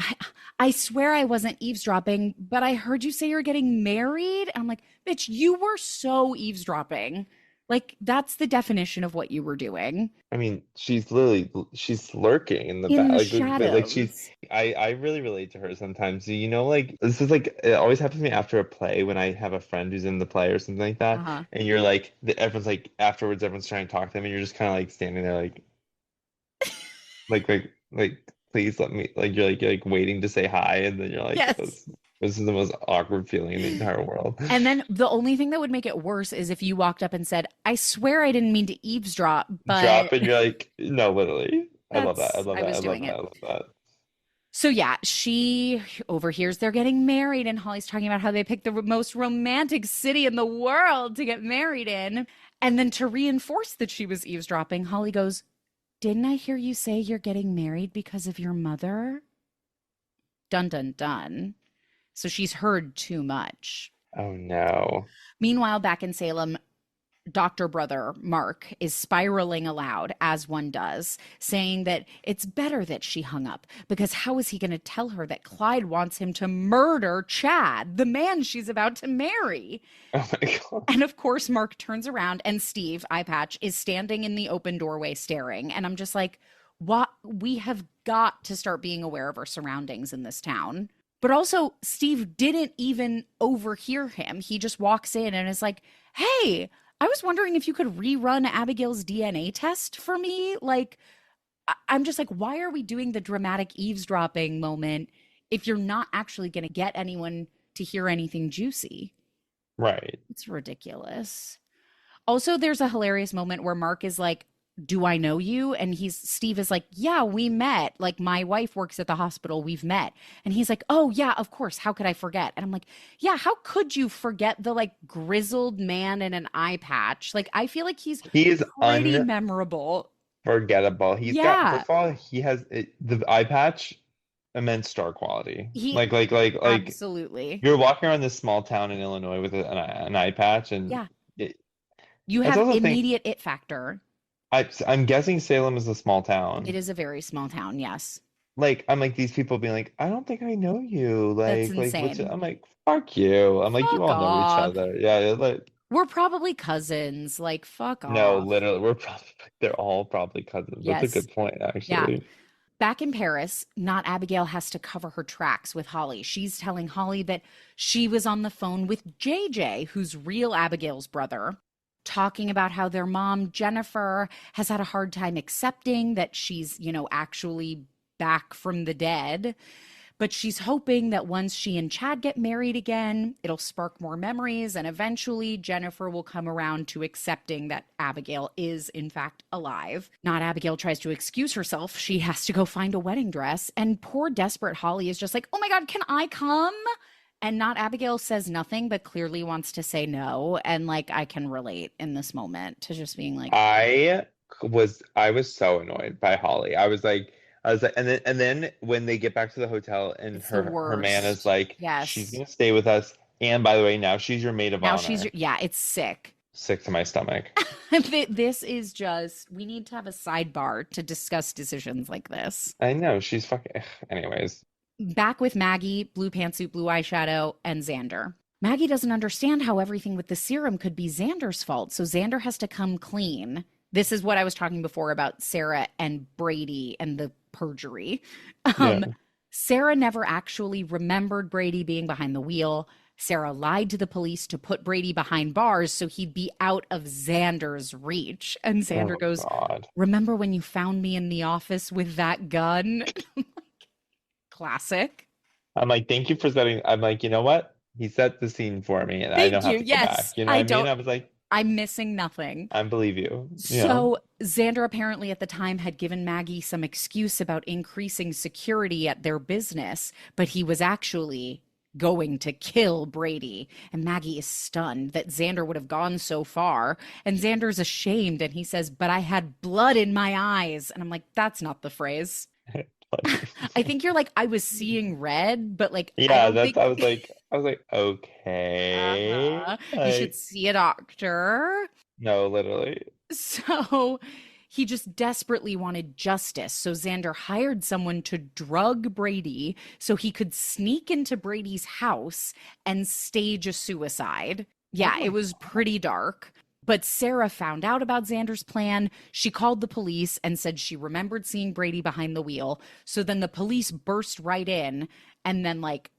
I swear I wasn't eavesdropping, but I heard you say you're getting married. And I'm like, bitch, you were so eavesdropping. Like that's the definition of what you were doing I mean, she's lurking in the in back. the Like she's shadows. I really relate to her sometimes. You know, like this is like it always happens to me after a play when I have a friend who's in the play or something like that, Uh-huh. and you're like everyone's like afterwards everyone's trying to talk to them and you're just kind of like standing there like please let me like you're like waiting to say hi and then you're like Yes. this is the most awkward feeling in the entire world. And then the only thing that would make it worse is if you walked up and said, I swear I didn't mean to eavesdrop, Drop but and you're like no, literally. I love that. I that's, love I that. I was love doing that. it. I love that. So yeah, she overhears they're getting married, and Holly's talking about how they picked the most romantic city in the world to get married in. And then to reinforce that she was eavesdropping, Holly goes, didn't I hear you say you're getting married because of your mother? Dun dun dun. So she's heard too much. Oh no. Meanwhile, back in Salem, Dr. Brother Mark is spiraling aloud, as one does, saying that it's better that she hung up because how is he going to tell her that Clyde wants him to murder Chad, the man she's about to marry? Oh my God. And of course, Mark turns around and Steve, eye patch, is standing in the open doorway staring. And I'm just like, what? We have got to start being aware of our surroundings in this town. But also, Steve didn't even overhear him. He just walks in and is like, hey, I was wondering if you could rerun Abigail's DNA test for me. Like, I'm just like, why are we doing the dramatic eavesdropping moment if you're not actually going to get anyone to hear anything juicy? Right. It's ridiculous. Also, there's a hilarious moment where Mark is like, do I know you? And Steve is like, yeah, we met. Like, my wife works at the hospital. We've met. And he's like, oh, yeah, of course. How could I forget? And I'm like, yeah, how could you forget the like grizzled man in an eye patch? Like, I feel like he's He is pretty memorable. unforgettable. He's got, Yeah, first of all, he has the eye patch, immense star quality. he Like absolutely. you're walking around this small town in Illinois with an eye patch, and Yeah, it, you it's have also think immediate it factor. I'm guessing Salem is a small It town. is a very small town. Yes, Like I'm like these people being like, I don't think I know you. that's Like what's it? insane. I'm like, fuck you. I'm like, you Fuck all know each off. other. Yeah, like We're probably cousins. Like, fuck no, off. literally, we're probably they're all probably cousins. That's a Yes. good point, Yeah. actually. Back in Paris, not Abigail has to cover her tracks with Holly. She's telling Holly that she was on the phone with JJ, who's real Abigail's brother, talking about how their mom, Jennifer, has had a hard time accepting that she's, actually back from the dead. But she's hoping that once she and Chad get married again, it'll spark more memories. And eventually, Jennifer will come around to accepting that Abigail is, in fact, alive. Not Abigail tries to excuse herself. She has to go find a wedding dress. And poor, desperate Holly is just like, oh my God, can I come? And not Abigail says nothing, but clearly wants to say no. And like, I can relate in this moment to just being like, I was so annoyed by Holly. I was like, and then when they get back to the hotel and it's the her man is worst. like, she's Yes. gonna stay with us. And by the way, now she's your maid of Now she's, honor. yeah, it's sick. Sick to my stomach. This is just, we need to have a sidebar to discuss decisions like this. I know she's fucking. Anyways, Back with Maggie, blue pantsuit, blue eyeshadow, and Xander. Maggie doesn't understand how everything with the serum could be Xander's fault, so Xander has to come clean. This is what I was talking before about Sarah and Brady and the perjury. yeah. Um, Sarah never actually remembered Brady being behind the wheel. Sarah lied to the police to put Brady behind bars so he'd be out of Xander's reach. And Xander Oh goes, God. remember when you found me in the office with that gun? Classic. I'm like, thank you for setting. I'm like, you know what? He set the scene for me, and I don't Thank you. have to go back. Yes, You know what I I mean? don't, I was like, I'm missing nothing. I believe you. So, Xander apparently at the time had given Maggie some excuse about increasing security at their business, but he was actually going to kill Brady. And Maggie is stunned that Xander would have gone so far. And Xander's ashamed and he says, but I had blood in my eyes. And I'm like, that's not the phrase. funny. I think you're like, I was seeing red, but like, I Yeah, don't that's think. I was like, okay. You should Like, see a doctor. no, literally. So he just desperately wanted justice. So Xander hired someone to drug Brady so he could sneak into Brady's house and stage a suicide. Oh Yeah, it my was God. pretty dark. But Sarah found out about Xander's plan. She called the police and said she remembered seeing Brady behind the wheel. So then the police burst right in. And then, like,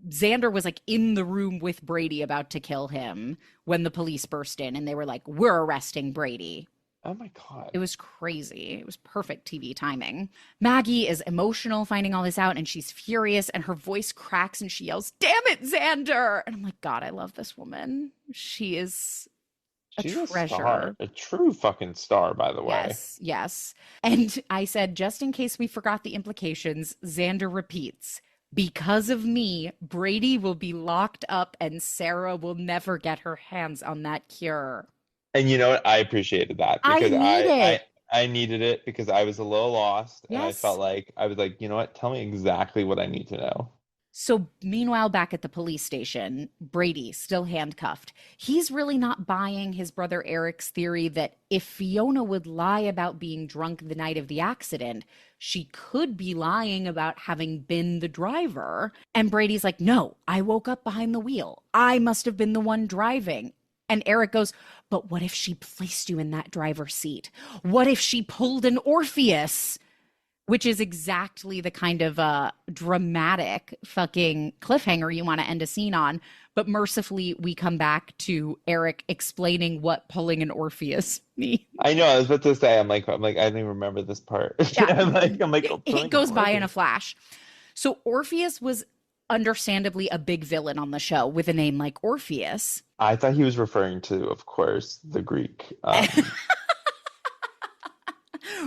Xander was like in the room with Brady about to kill him when the police burst in and they were like, "We're arresting Brady." Oh my God. It was crazy. It was perfect TV timing. Maggie is emotional finding all this out and she's furious and her voice cracks and she yells, "Damn it, Xander!" And I'm like, God, I love this woman. She is a She's a star, treasure. a true fucking star, by the way. Yes, yes. And I said, just in case we forgot the implications, Xander repeats, "Because of me, Brady will be locked up and Sarah will never get her hands on that cure." And you know what? I appreciated that I because need it. I needed it because I was a little lost and I felt Yes. like I was like, you know what? Tell me exactly what I need to know. So, meanwhile, back at the police station, Brady, still handcuffed, he's really not buying his brother Eric's theory that if Fiona would lie about being drunk the night of the accident, she could be lying about having been the driver. And Brady's like, "No, I woke up behind the wheel. I must have been the one driving." And Eric goes, "But what if she placed you in that driver's seat? What if she pulled an Orpheus?" Which is exactly the kind of dramatic fucking cliffhanger you want to end a scene on. But mercifully, we come back to Eric explaining what pulling an Orpheus means. I know, I was about to say, I'm like, I don't even remember this part. Yeah, I'm like, oh, it pulling an goes by in a orphan. flash. So Orpheus was understandably a big villain on the show with a name like Orpheus. I thought he was referring to, of course, the Greek.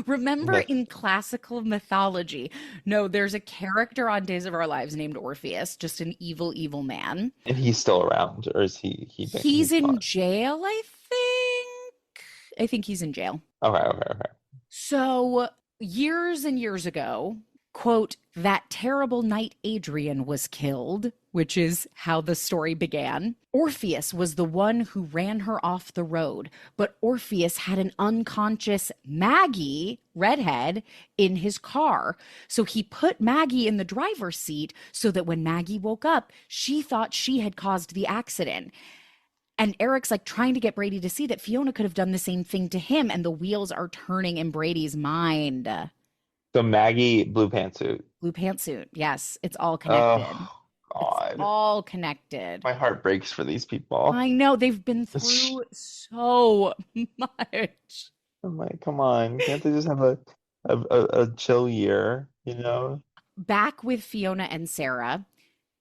Remember Myth. in classical mythology, no, there's a character on Days of Our Lives named Orpheus, just an evil, evil man. And he's still around, or is He's he's in gone? jail, I think. I think he's in jail. Okay, okay, okay. So, years and years ago, quote, "that terrible night Adrian was killed," which is how the story began. "Orpheus was the one who ran her off the road, but Orpheus had an unconscious Maggie, redhead, in his car. So he put Maggie in the driver's seat so that when Maggie woke up, she thought she had caused the accident." And Eric's like trying to get Brady to see that Fiona could have done the same thing to him, and the wheels are turning in Brady's mind. So Maggie, blue pantsuit. Blue pantsuit. Yes, it's all connected. Oh It's God, all connected. my heart breaks for these people. I know they've been through so much. I'm like, come on, can't they just have a chill year, you know? Back with Fiona and Sarah,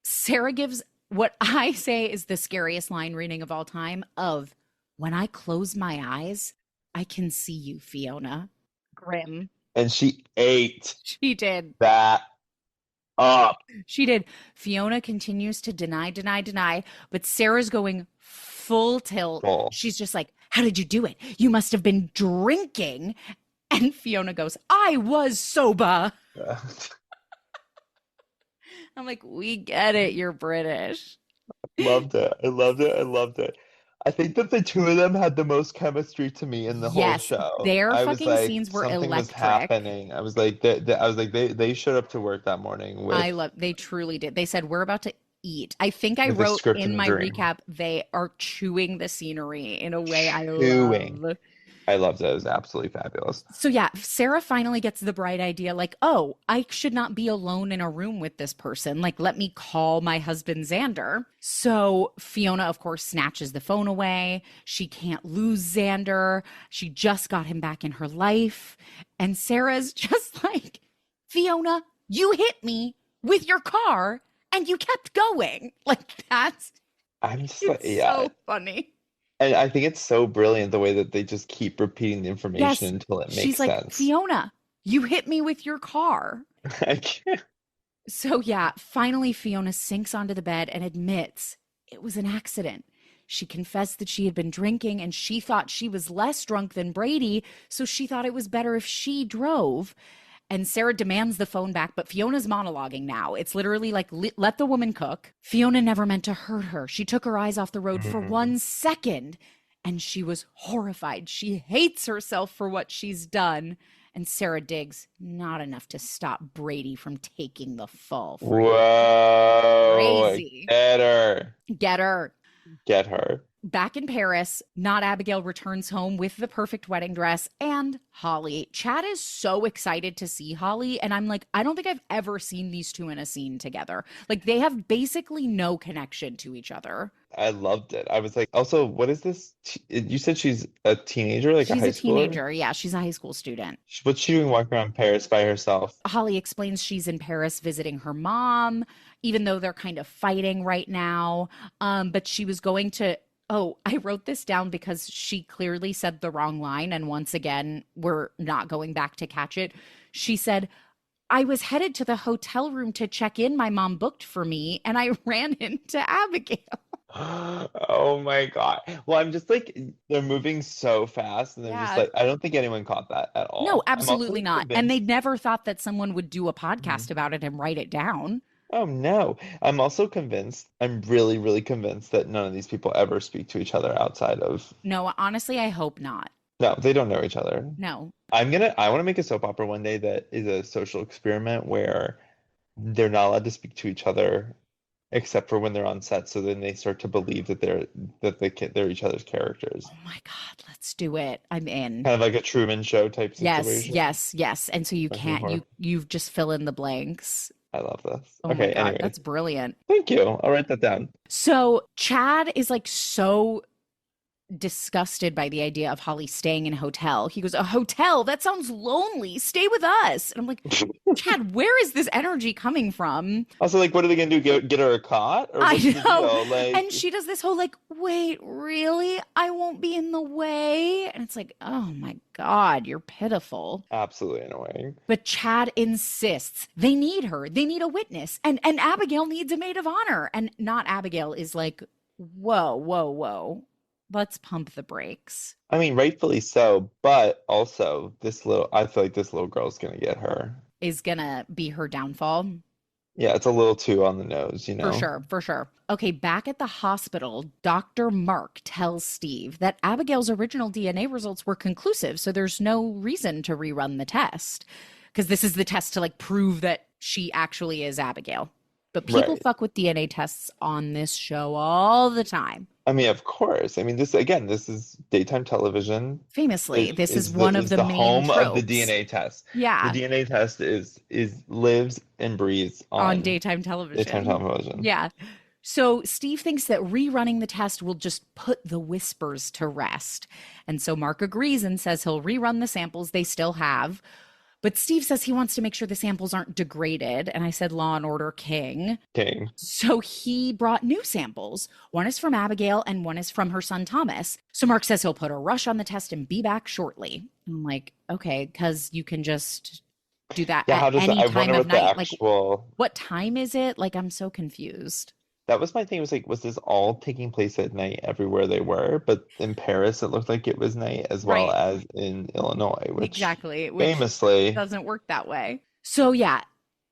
Sarah gives what I say is the scariest line reading of all time of, "When I close my eyes, I can see you, Fiona." Grim. And she ate She did. that up. She did. Fiona continues to deny, deny, deny, but Sarah's going full tilt. Full. She's just like, "How did you do it? You must have been drinking." And Fiona goes, "I was sober." I'm like, "We get it. You're British." Loved it. I loved it. I loved it. I think that the two of them had the most chemistry to me in the whole Yes, show. their I was fucking like, scenes were something was electric. happening. I was like, I was like, they showed up to work that morning They truly did. They said, "We're about to eat." I think I with a wrote script in and a my dream. recap, they are chewing the scenery in a way I Chewing. love. I loved it. It was absolutely fabulous. So yeah, Sarah finally gets the bright idea like, "Oh, I should not be alone in a room with this person. Like, let me call my husband Xander." So Fiona, of course, snatches the phone away. She can't lose Xander. She just got him back in her life. And Sarah's just like, "Fiona, you hit me with your car and you kept going." Like, that's, I'm just like, it's yeah. so funny. And I think it's so brilliant the way that they just keep repeating the information Yes. until it She's makes like, sense. "Fiona, you hit me with your car." I can't. So, yeah, finally, Fiona sinks onto the bed and admits it was an accident. She confessed that she had been drinking and she thought she was less drunk than Brady, so she thought it was better if she drove. And Sarah demands the phone back, but Fiona's monologuing now. It's literally like, let the woman cook. Fiona never meant to hurt her. She took her eyes off the road for 1 second, and she was horrified. She hates herself for what she's done. And Sarah digs, not enough to stop Brady from taking the fall. Whoa. Crazy. Get her. Get her. Get her. Back in Paris, not Abigail returns home with the perfect wedding dress and Holly. Chad is so excited to see Holly. And I'm like, I don't think I've ever seen these two in a scene together. Like, they have basically no connection to each other. I loved it. I was like, also, what is this? You said she's a teenager, like She's a high a schooler? teenager. Yeah, she's a high school student. What's she doing walking around Paris by herself? Holly explains she's in Paris visiting her mom, even though they're kind of fighting right now. But she was going to. Oh, I wrote this down because she clearly said the wrong line. And once again, we're not going back to catch it. She said, I was headed to the hotel room to check in. My mom booked for me, and I ran into Abigail. Oh my God. Well, I'm just like, they're moving so fast, and they're just like, I don't think anyone caught that at all. No, absolutely not. Convinced. And they never thought that someone would do a podcast about it and write it down. Oh no. I'm also convinced, I'm really, really convinced that none of these people ever speak to each other outside of. No, honestly, I hope not. No, they don't know each other. No. I want to make a soap opera one day that is a social experiment where they're not allowed to speak to each other except for when they're on set. So then they start to believe that they're each other's characters. Oh my God, let's do it. I'm in. Kind of like a Truman Show type situation. Yes. And so you you just fill in the blanks. I love this. Oh Okay, my God, anyway. that's brilliant. Thank you. I'll write that down. So Chad is like so disgusted by the idea of Holly staying in a hotel. He goes, a hotel? That sounds lonely. Stay with us. And I'm like, Chad, where is this energy coming from? Also, like, what are they going to do? Get her a cot? Or I what's the know. deal? Like, And she does this whole like, wait, really? I won't be in the way. And it's like, oh my God, you're pitiful. absolutely annoying. But Chad insists they need her. They need a witness. And Abigail needs a maid of honor. And not Abigail is like, whoa. Let's pump the brakes. I mean, rightfully so, but also I feel like this little girl's going to get her. Is gonna be her downfall. Yeah, it's a little too on the nose, you know? For sure. Okay, back at the hospital, Dr. Mark tells Steve that Abigail's original DNA results were conclusive, so there's no reason to rerun the test. Because this is the test to like prove that she actually is Abigail. But people fuck with DNA tests on this show all the time. I mean, of course. I mean, this is daytime television. Famously, this is one of the main home tropes. of the DNA test. Yeah. The DNA test is lives and breathes on daytime television. Daytime television. Yeah. So Steve thinks that rerunning the test will just put the whispers to rest. And so Mark agrees and says he'll rerun the samples they still have. But Steve says he wants to make sure the samples aren't degraded. And I said, Law and Order King. So he brought new samples. One is from Abigail and one is from her son, Thomas. So Mark says he'll put a rush on the test and be back shortly. I'm like, okay, because you can just do that at any time of night. Like, what time is it? Like, I'm so confused. That was my thing. It was like, was this all taking place at night everywhere they were? But in Paris, it looked like it was night as well as in Illinois, which famously doesn't work that way. So yeah,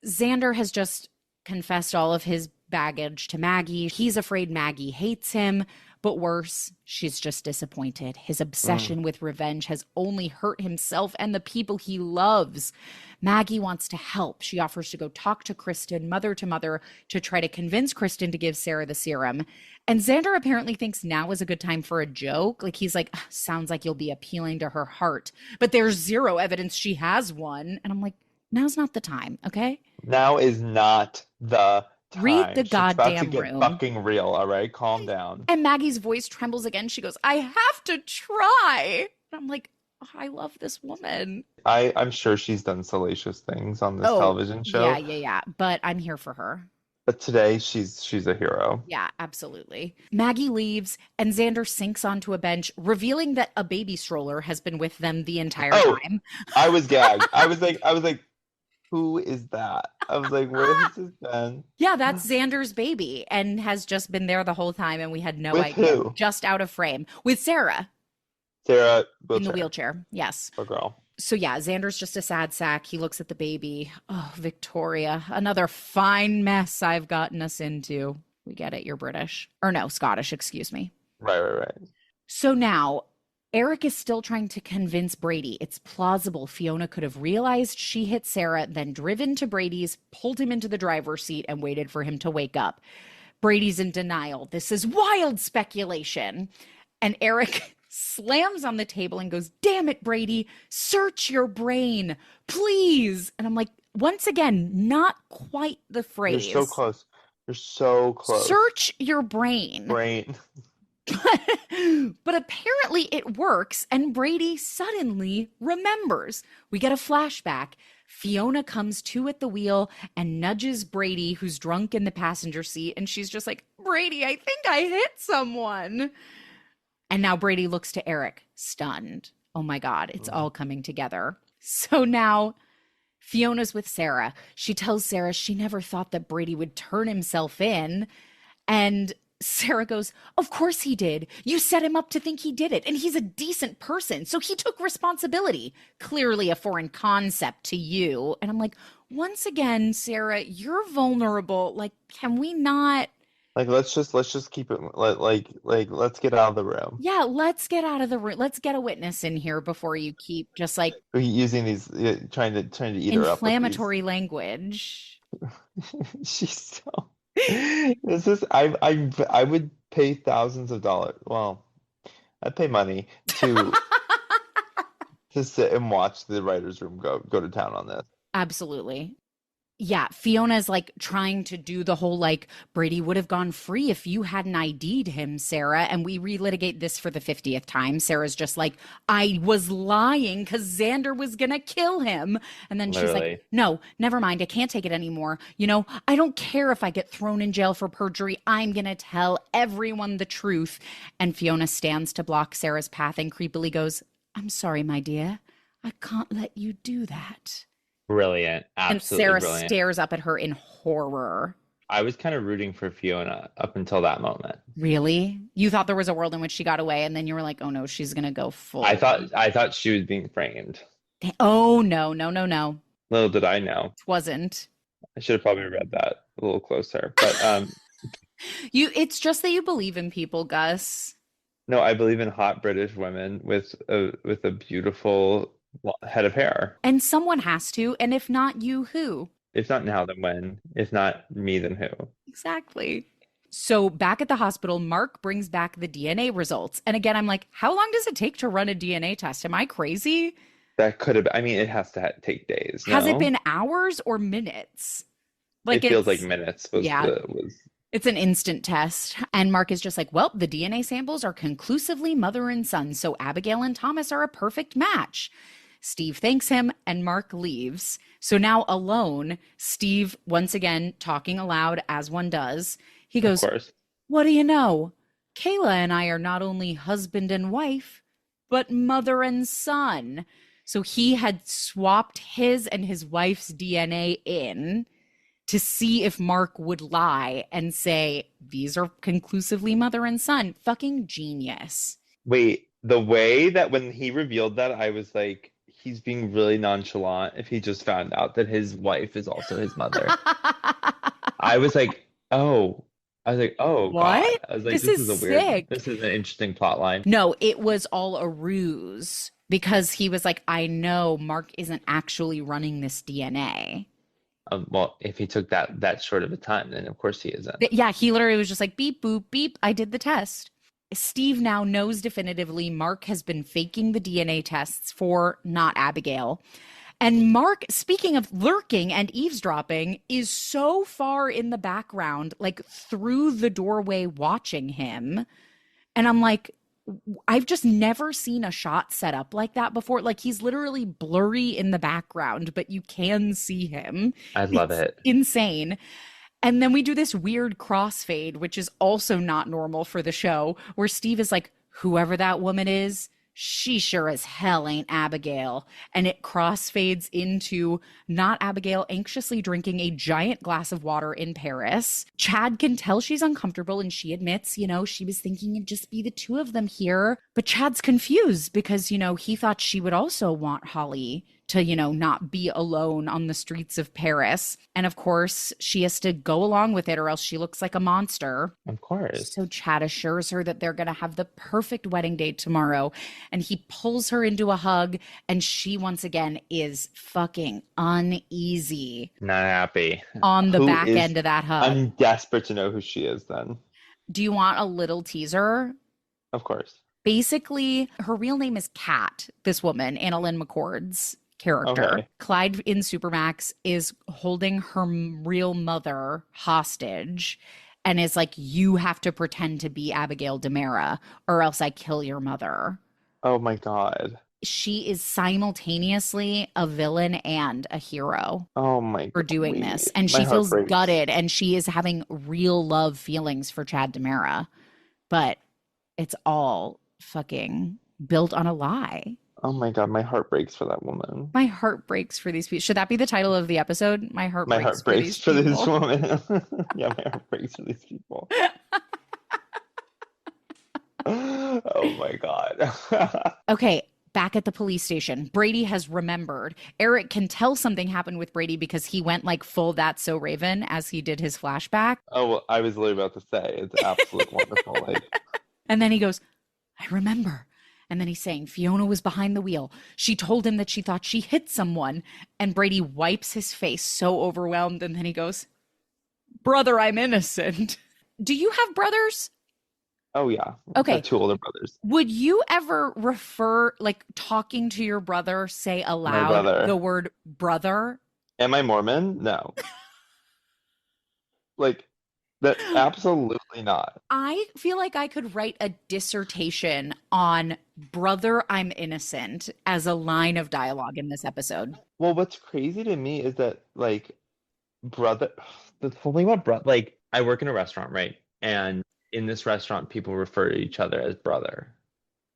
Xander has just confessed all of his baggage to Maggie. He's afraid Maggie hates him, but worse, she's just disappointed. His obsession with revenge has only hurt himself and the people he loves. Maggie wants to help. She offers to go talk to Kristen, mother to mother, to try to convince Kristen to give Sarah the serum. And Xander apparently thinks now is a good time for a joke. Like, he's like, sounds like you'll be appealing to her heart. But there's zero evidence she has one. And I'm like, now's not the time, okay? Now is not the time. Read the She's goddamn about to get room. Fucking real, all right? Calm down. And Maggie's voice trembles again. She goes, I have to try. And I'm like, oh, I love this woman. I'm sure she's done salacious things on this television show. Yeah. But I'm here for her. But today she's a hero. Yeah, absolutely. Maggie leaves and Xander sinks onto a bench, revealing that a baby stroller has been with them the entire time. I was gagged. I was like, who is that? I was like, where has this been? Yeah, that's Xander's baby and has just been there the whole time, and we had no With idea. who? Just out of frame. With Sarah. Sarah, in the wheelchair. Yes. Poor girl. So yeah, Xander's just a sad sack. He looks at the baby. Oh, Victoria, another fine mess I've gotten us into. We get it, you're British. Or no, Scottish, excuse me. Right, right, right. So now Eric is still trying to convince Brady it's plausible Fiona could have realized she hit Sarah, then driven to Brady's, pulled him into the driver's seat, and waited for him to wake up. Brady's in denial. This is wild speculation. And Eric slams on the table and goes, "Damn it, Brady, search your brain, please." And I'm like, once again, not quite the You're so phrase. close. You're so close. Search your brain. Brain. But apparently it works, and Brady suddenly remembers. We get a flashback. Fiona comes to at the wheel and nudges Brady, who's drunk in the passenger seat, and she's just like, "Brady, I think I hit someone." And now Brady looks to Eric, stunned. Oh my God, it's all coming together. So now Fiona's with Sarah. She tells Sarah she never thought that Brady would turn himself in. And Sarah goes, "Of course he did. You set him up to think he did it. And he's a decent person. So he took responsibility. Clearly a foreign concept to you." And I'm like, once again, Sarah, you're vulnerable. Like, can we not? Like let's just keep it let's get out of the room. Yeah, let's get out of the room. Let's get a witness in here before you keep just like Using these trying to eat her up with inflammatory language. these. She's so this is I would pay thousands of dollars. Well, I'd pay money to sit and watch the writer's room go to town on this. Absolutely. Yeah, Fiona's like trying to do the whole like Brady would have gone free if you hadn't ID'd him, Sarah. And we relitigate this for the 50th time. Sarah's just like, "I was lying because Xander was gonna kill him." And then she's Literally. like, "No, never mind. I can't take it anymore. You know, I don't care if I get thrown in jail for perjury. I'm gonna tell everyone the truth." And Fiona stands to block Sarah's path and creepily goes, "I'm sorry, my dear. I can't let you do that." Brilliant. And Absolutely Sarah brilliant. stares up at her in horror. I was kind of rooting for Fiona up until that moment. Really? You thought there was a world in which she got away, and then you were like, "Oh no, she's gonna go full." I thought she was being framed. Oh no, no, no, no. Little did I know. It wasn't. I should have probably read that a little closer. But It's just that you believe in people, Gus. no, I believe in hot British women with a beautiful head of hair. And someone has to, and if not you, who? If not now, then when? If not me, then who? Exactly. So back at the hospital, Mark brings back the DNA results. And again, I'm like, how long does it take to run a DNA test? Am I crazy? That could have. I mean, it has to take days. Has it No? been hours or minutes? It feels like minutes. Yeah. Was It's an instant test. And Mark is just like, "Well, the DNA samples are conclusively mother and son. So Abigail and Thomas are a perfect match." Steve thanks him and Mark leaves. So now alone, Steve, once again, talking aloud as one does, he of goes, course. "What do you know? Kayla and I are not only husband and wife, but mother and son." So he had swapped his and his wife's DNA in to see if Mark would lie and say, "These are conclusively mother and son." Fucking genius. Wait, the way that when he revealed that, I was like, he's being really nonchalant if he just found out that his wife is also his mother. I was like, oh. I was like, oh What? God. I was like, This this is is a weird, sick. this is an interesting plot line. No, it was all a ruse because he was like, "I know Mark isn't actually running this DNA." Well, if he took that short of a time, then of course he isn't. Yeah, he literally was just like, "Beep, boop, beep. I did the test." Steve now knows definitively Mark has been faking the DNA tests for not Abigail. And Mark, speaking of lurking and eavesdropping, is so far in the background, like through the doorway watching him. And I'm like, I've just never seen a shot set up like that before. Like he's literally blurry in the background, but you can see him. I love it. Insane. And then we do this weird crossfade, which is also not normal for the show, where Steve is like, "Whoever that woman is, she sure as hell ain't Abigail. And it crossfades into not Abigail anxiously drinking a giant glass of water in Paris. Chad can tell she's uncomfortable and she admits, she was thinking it'd just be the two of them here. But Chad's confused because, he thought she would also want Holly to, not be alone on the streets of Paris. And of course, she has to go along with it or else she looks like a monster. Of course. So Chad assures her that they're going to have the perfect wedding date tomorrow. And he pulls her into a hug. And she, once again, is fucking uneasy. Not happy. On the back end of that hug. I'm desperate to know who she is then. Do you want a little teaser? Of course. Basically, her real name is Kat, this woman, Annalyn McCord's character. Okay. Clyde in Supermax is holding her real mother hostage and is like, you have to pretend to be Abigail Demera or else I kill your mother. Oh my God. She is simultaneously a villain and a hero. Oh my God. For doing this. And she feels gutted and she is having real love feelings for Chad Demera. But it's all fucking built on a lie. Oh my God, my heart breaks for that woman. My heart breaks for these people. Should that be the title of the episode? My heart breaks for this woman. Yeah, my heart breaks for these people. Oh my God. Okay, back at the police station, Brady has remembered. Eric can tell something happened with Brady because he went like full That's So Raven as he did his flashback. Oh, well, I was literally about to say, it's absolutely wonderful. Like, and then he goes, I remember. And then he's saying, Fiona was behind the wheel. She told him that she thought she hit someone. And Brady wipes his face so overwhelmed. And then he goes, brother, I'm innocent. Do you have brothers? Oh, yeah. Okay. I have two older brothers. Would you ever refer, like talking to your brother, say aloud the word brother? Am I Mormon? No. Like, that absolutely not. I feel like I could write a dissertation on brother, I'm innocent as a line of dialogue in this episode. Well, what's crazy to me is that, like, brother, the whole thing about brother, like, I work in a restaurant, right? And in this restaurant, people refer to each other as brother.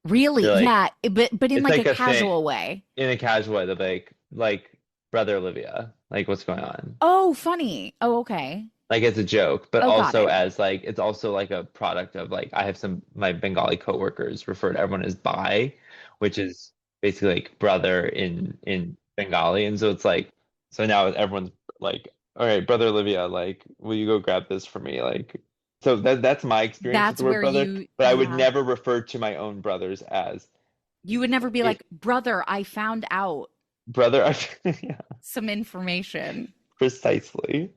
Really? Like, yeah. But in like a casual thing, way. In a casual way, they're like, brother Olivia, like, what's going on? Oh, funny. Oh, okay. Like it's a joke, but also as like it's also like a product of like I have my Bengali coworkers refer to everyone as Bhai, which is basically like brother in Bengali, and so it's like so now everyone's like, all right, brother Olivia, like will you go grab this for me? Like so that's my experience with the word brother, but I would never refer to my own brothers as. You would never be like, brother, I found out. Brother, yeah. Some information. Precisely.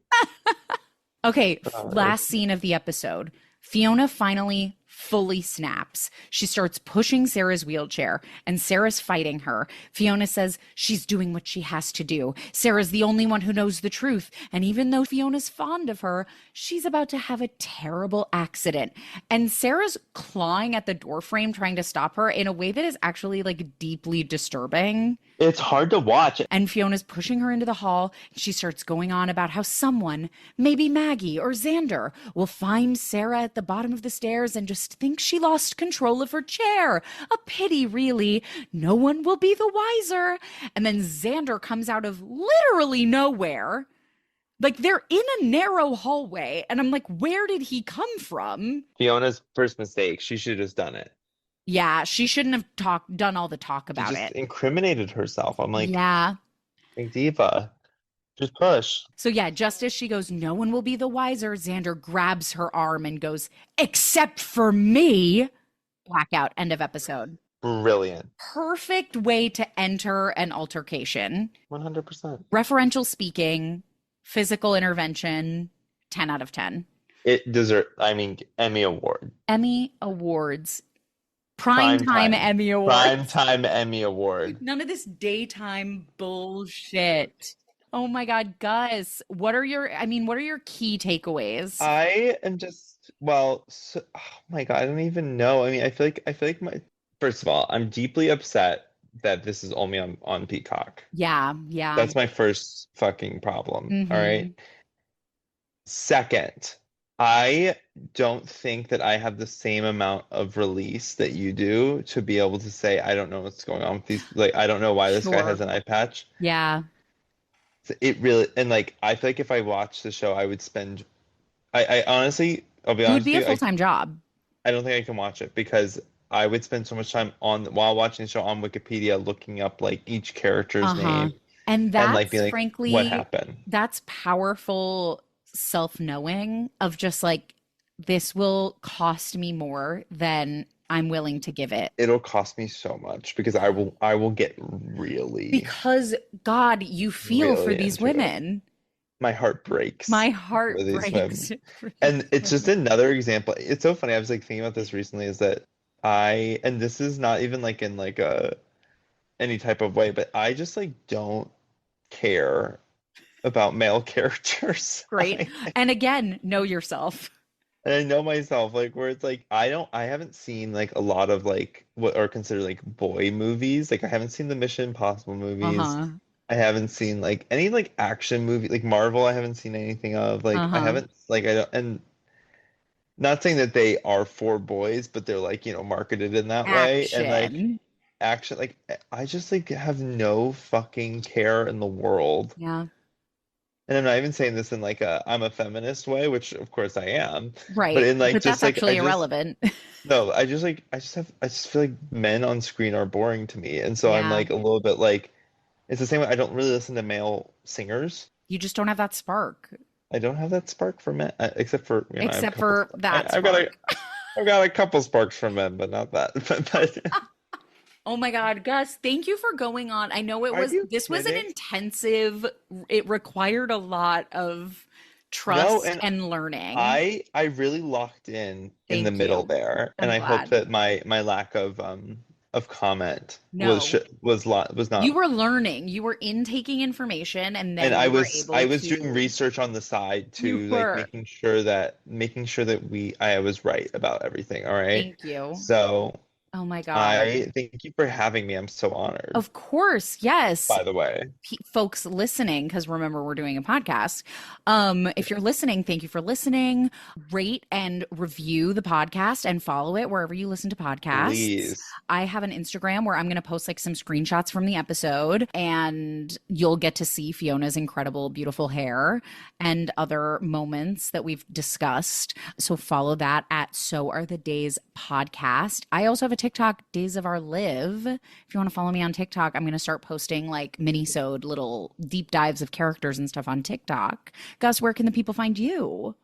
Okay, last scene of the episode. Fiona finally fully snaps. She starts pushing Sarah's wheelchair and Sarah's fighting her. Fiona says she's doing what she has to do. Sarah's the only one who knows the truth. And even though Fiona's fond of her, she's about to have a terrible accident. And Sarah's clawing at the door frame trying to stop her in a way that is actually like deeply disturbing. It's hard to watch. And Fiona's pushing her into the hall. She starts going on about how someone, maybe Maggie or Xander, will find Sarah at the bottom of the stairs and just think she lost control of her chair. A pity, really. No one will be the wiser. And then Xander comes out of literally nowhere. Like they're in a narrow hallway. And I'm like, where did he come from? Fiona's first mistake. She should have just done it. Yeah, she shouldn't have done all the talk about it. Incriminated herself. I'm like, yeah, big diva. Just push. So yeah, just as she goes, no one will be the wiser, Xander grabs her arm and goes, except for me. Blackout, end of episode. Brilliant. Perfect way to enter an altercation. 100%. Referential speaking, physical intervention, 10 out of 10. It deserves, Emmy Award. Emmy Awards. Primetime Emmy Award. Primetime Emmy Award. None of this daytime bullshit. Oh my God, Gus, what are your key takeaways? I am just, oh my God, I don't even know. I feel like first of all, I'm deeply upset that this is only on Peacock. Yeah. That's my first fucking problem. Mm-hmm. All right. Second, I don't think that I have the same amount of release that you do to be able to say, I don't know what's going on with these. Like, I don't know why this guy has Sure. an eye patch. Yeah. So it really, and like, I feel like if I watched the show, I would spend, I honestly, I'll be It would honest be with a you, full-time job. I don't think I can watch it because I would spend so much time on while watching the show on Wikipedia looking up like each character's Uh-huh. name And and like being that's like, what frankly, happened? that's powerful self-knowing of just like, this will cost me more than I'm willing to give it. It'll cost me so much because I will get really, Because God, you feel for really these into it. women. My heart breaks My for heart these breaks women. for these And it's just women. another example. It's so funny. I was like thinking about this recently is that and this is not even like in like a any type of way, but I just like don't care about male characters. Great. And again, know yourself. And I know myself, like where it's like I haven't seen like a lot of like what are considered like boy movies. Like I haven't seen the Mission Impossible movies. Uh-huh. I haven't seen like any like action movie like Marvel I haven't seen anything of. Like I Uh-huh. haven't like I don't and not saying that they are for boys, but they're like, marketed in that way. And like Action. action like I just like have no fucking care in the world. Yeah. And I'm not even saying this in like a I'm a feminist way, which of course I am, but Right. in like But just that's like I actually just irrelevant. no, I just feel like men on screen are boring to me. And so I'm Yeah. like a little bit like it's the same way I don't really listen to male singers. You just don't have that spark, I don't have that spark for men, except for, I have a except couple for sparks. that I've got spark. I've got a couple sparks for men, but not that. But Oh my God, Gus, thank you for going on. I know are you this was an kidding? intensive, it required a lot of No, trust and and learning. I really locked in the Thank middle you. there, and I'm I hope glad. that my lack of comment No, was you not. were learning, you were intaking information, and And then you were I able was doing to, research on the side you to like were. making sure that I was right about everything. All right. Thank you. So Oh my God. I thank you for having me. I'm so honored, Of course, yes. by the way. Folks listening, because remember we're doing a podcast. If you're listening, thank you for listening. Rate and review the podcast and follow it wherever you listen to podcasts. Please. I have an Instagram where I'm going to post like some screenshots from the episode, and you'll get to see Fiona's incredible, beautiful hair and other moments that we've discussed. So follow that at So Are the Days podcast. I also have a TikTok, Days of Our Live. If you want to follow me on TikTok, I'm going to start posting like mini-sode little deep dives of characters and stuff on TikTok. Gus, where can the people find you?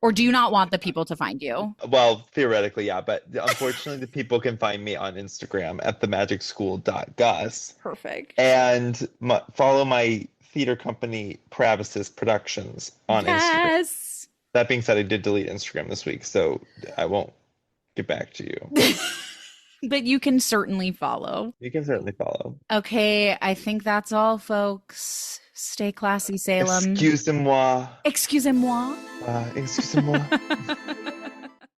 Or do you not want the people to find you? Well, theoretically, yeah, but unfortunately, the people can find me on Instagram at themagicschool.gus Perfect. and follow my theater company, Parabasis Productions, on Instagram. Yes. That being said, I did delete Instagram this week, so I won't get back to you. But you can certainly follow. You can certainly follow. Okay, I think that's all, folks. Stay classy, Salem. Excusez-moi. Excusez-moi. Excusez-moi.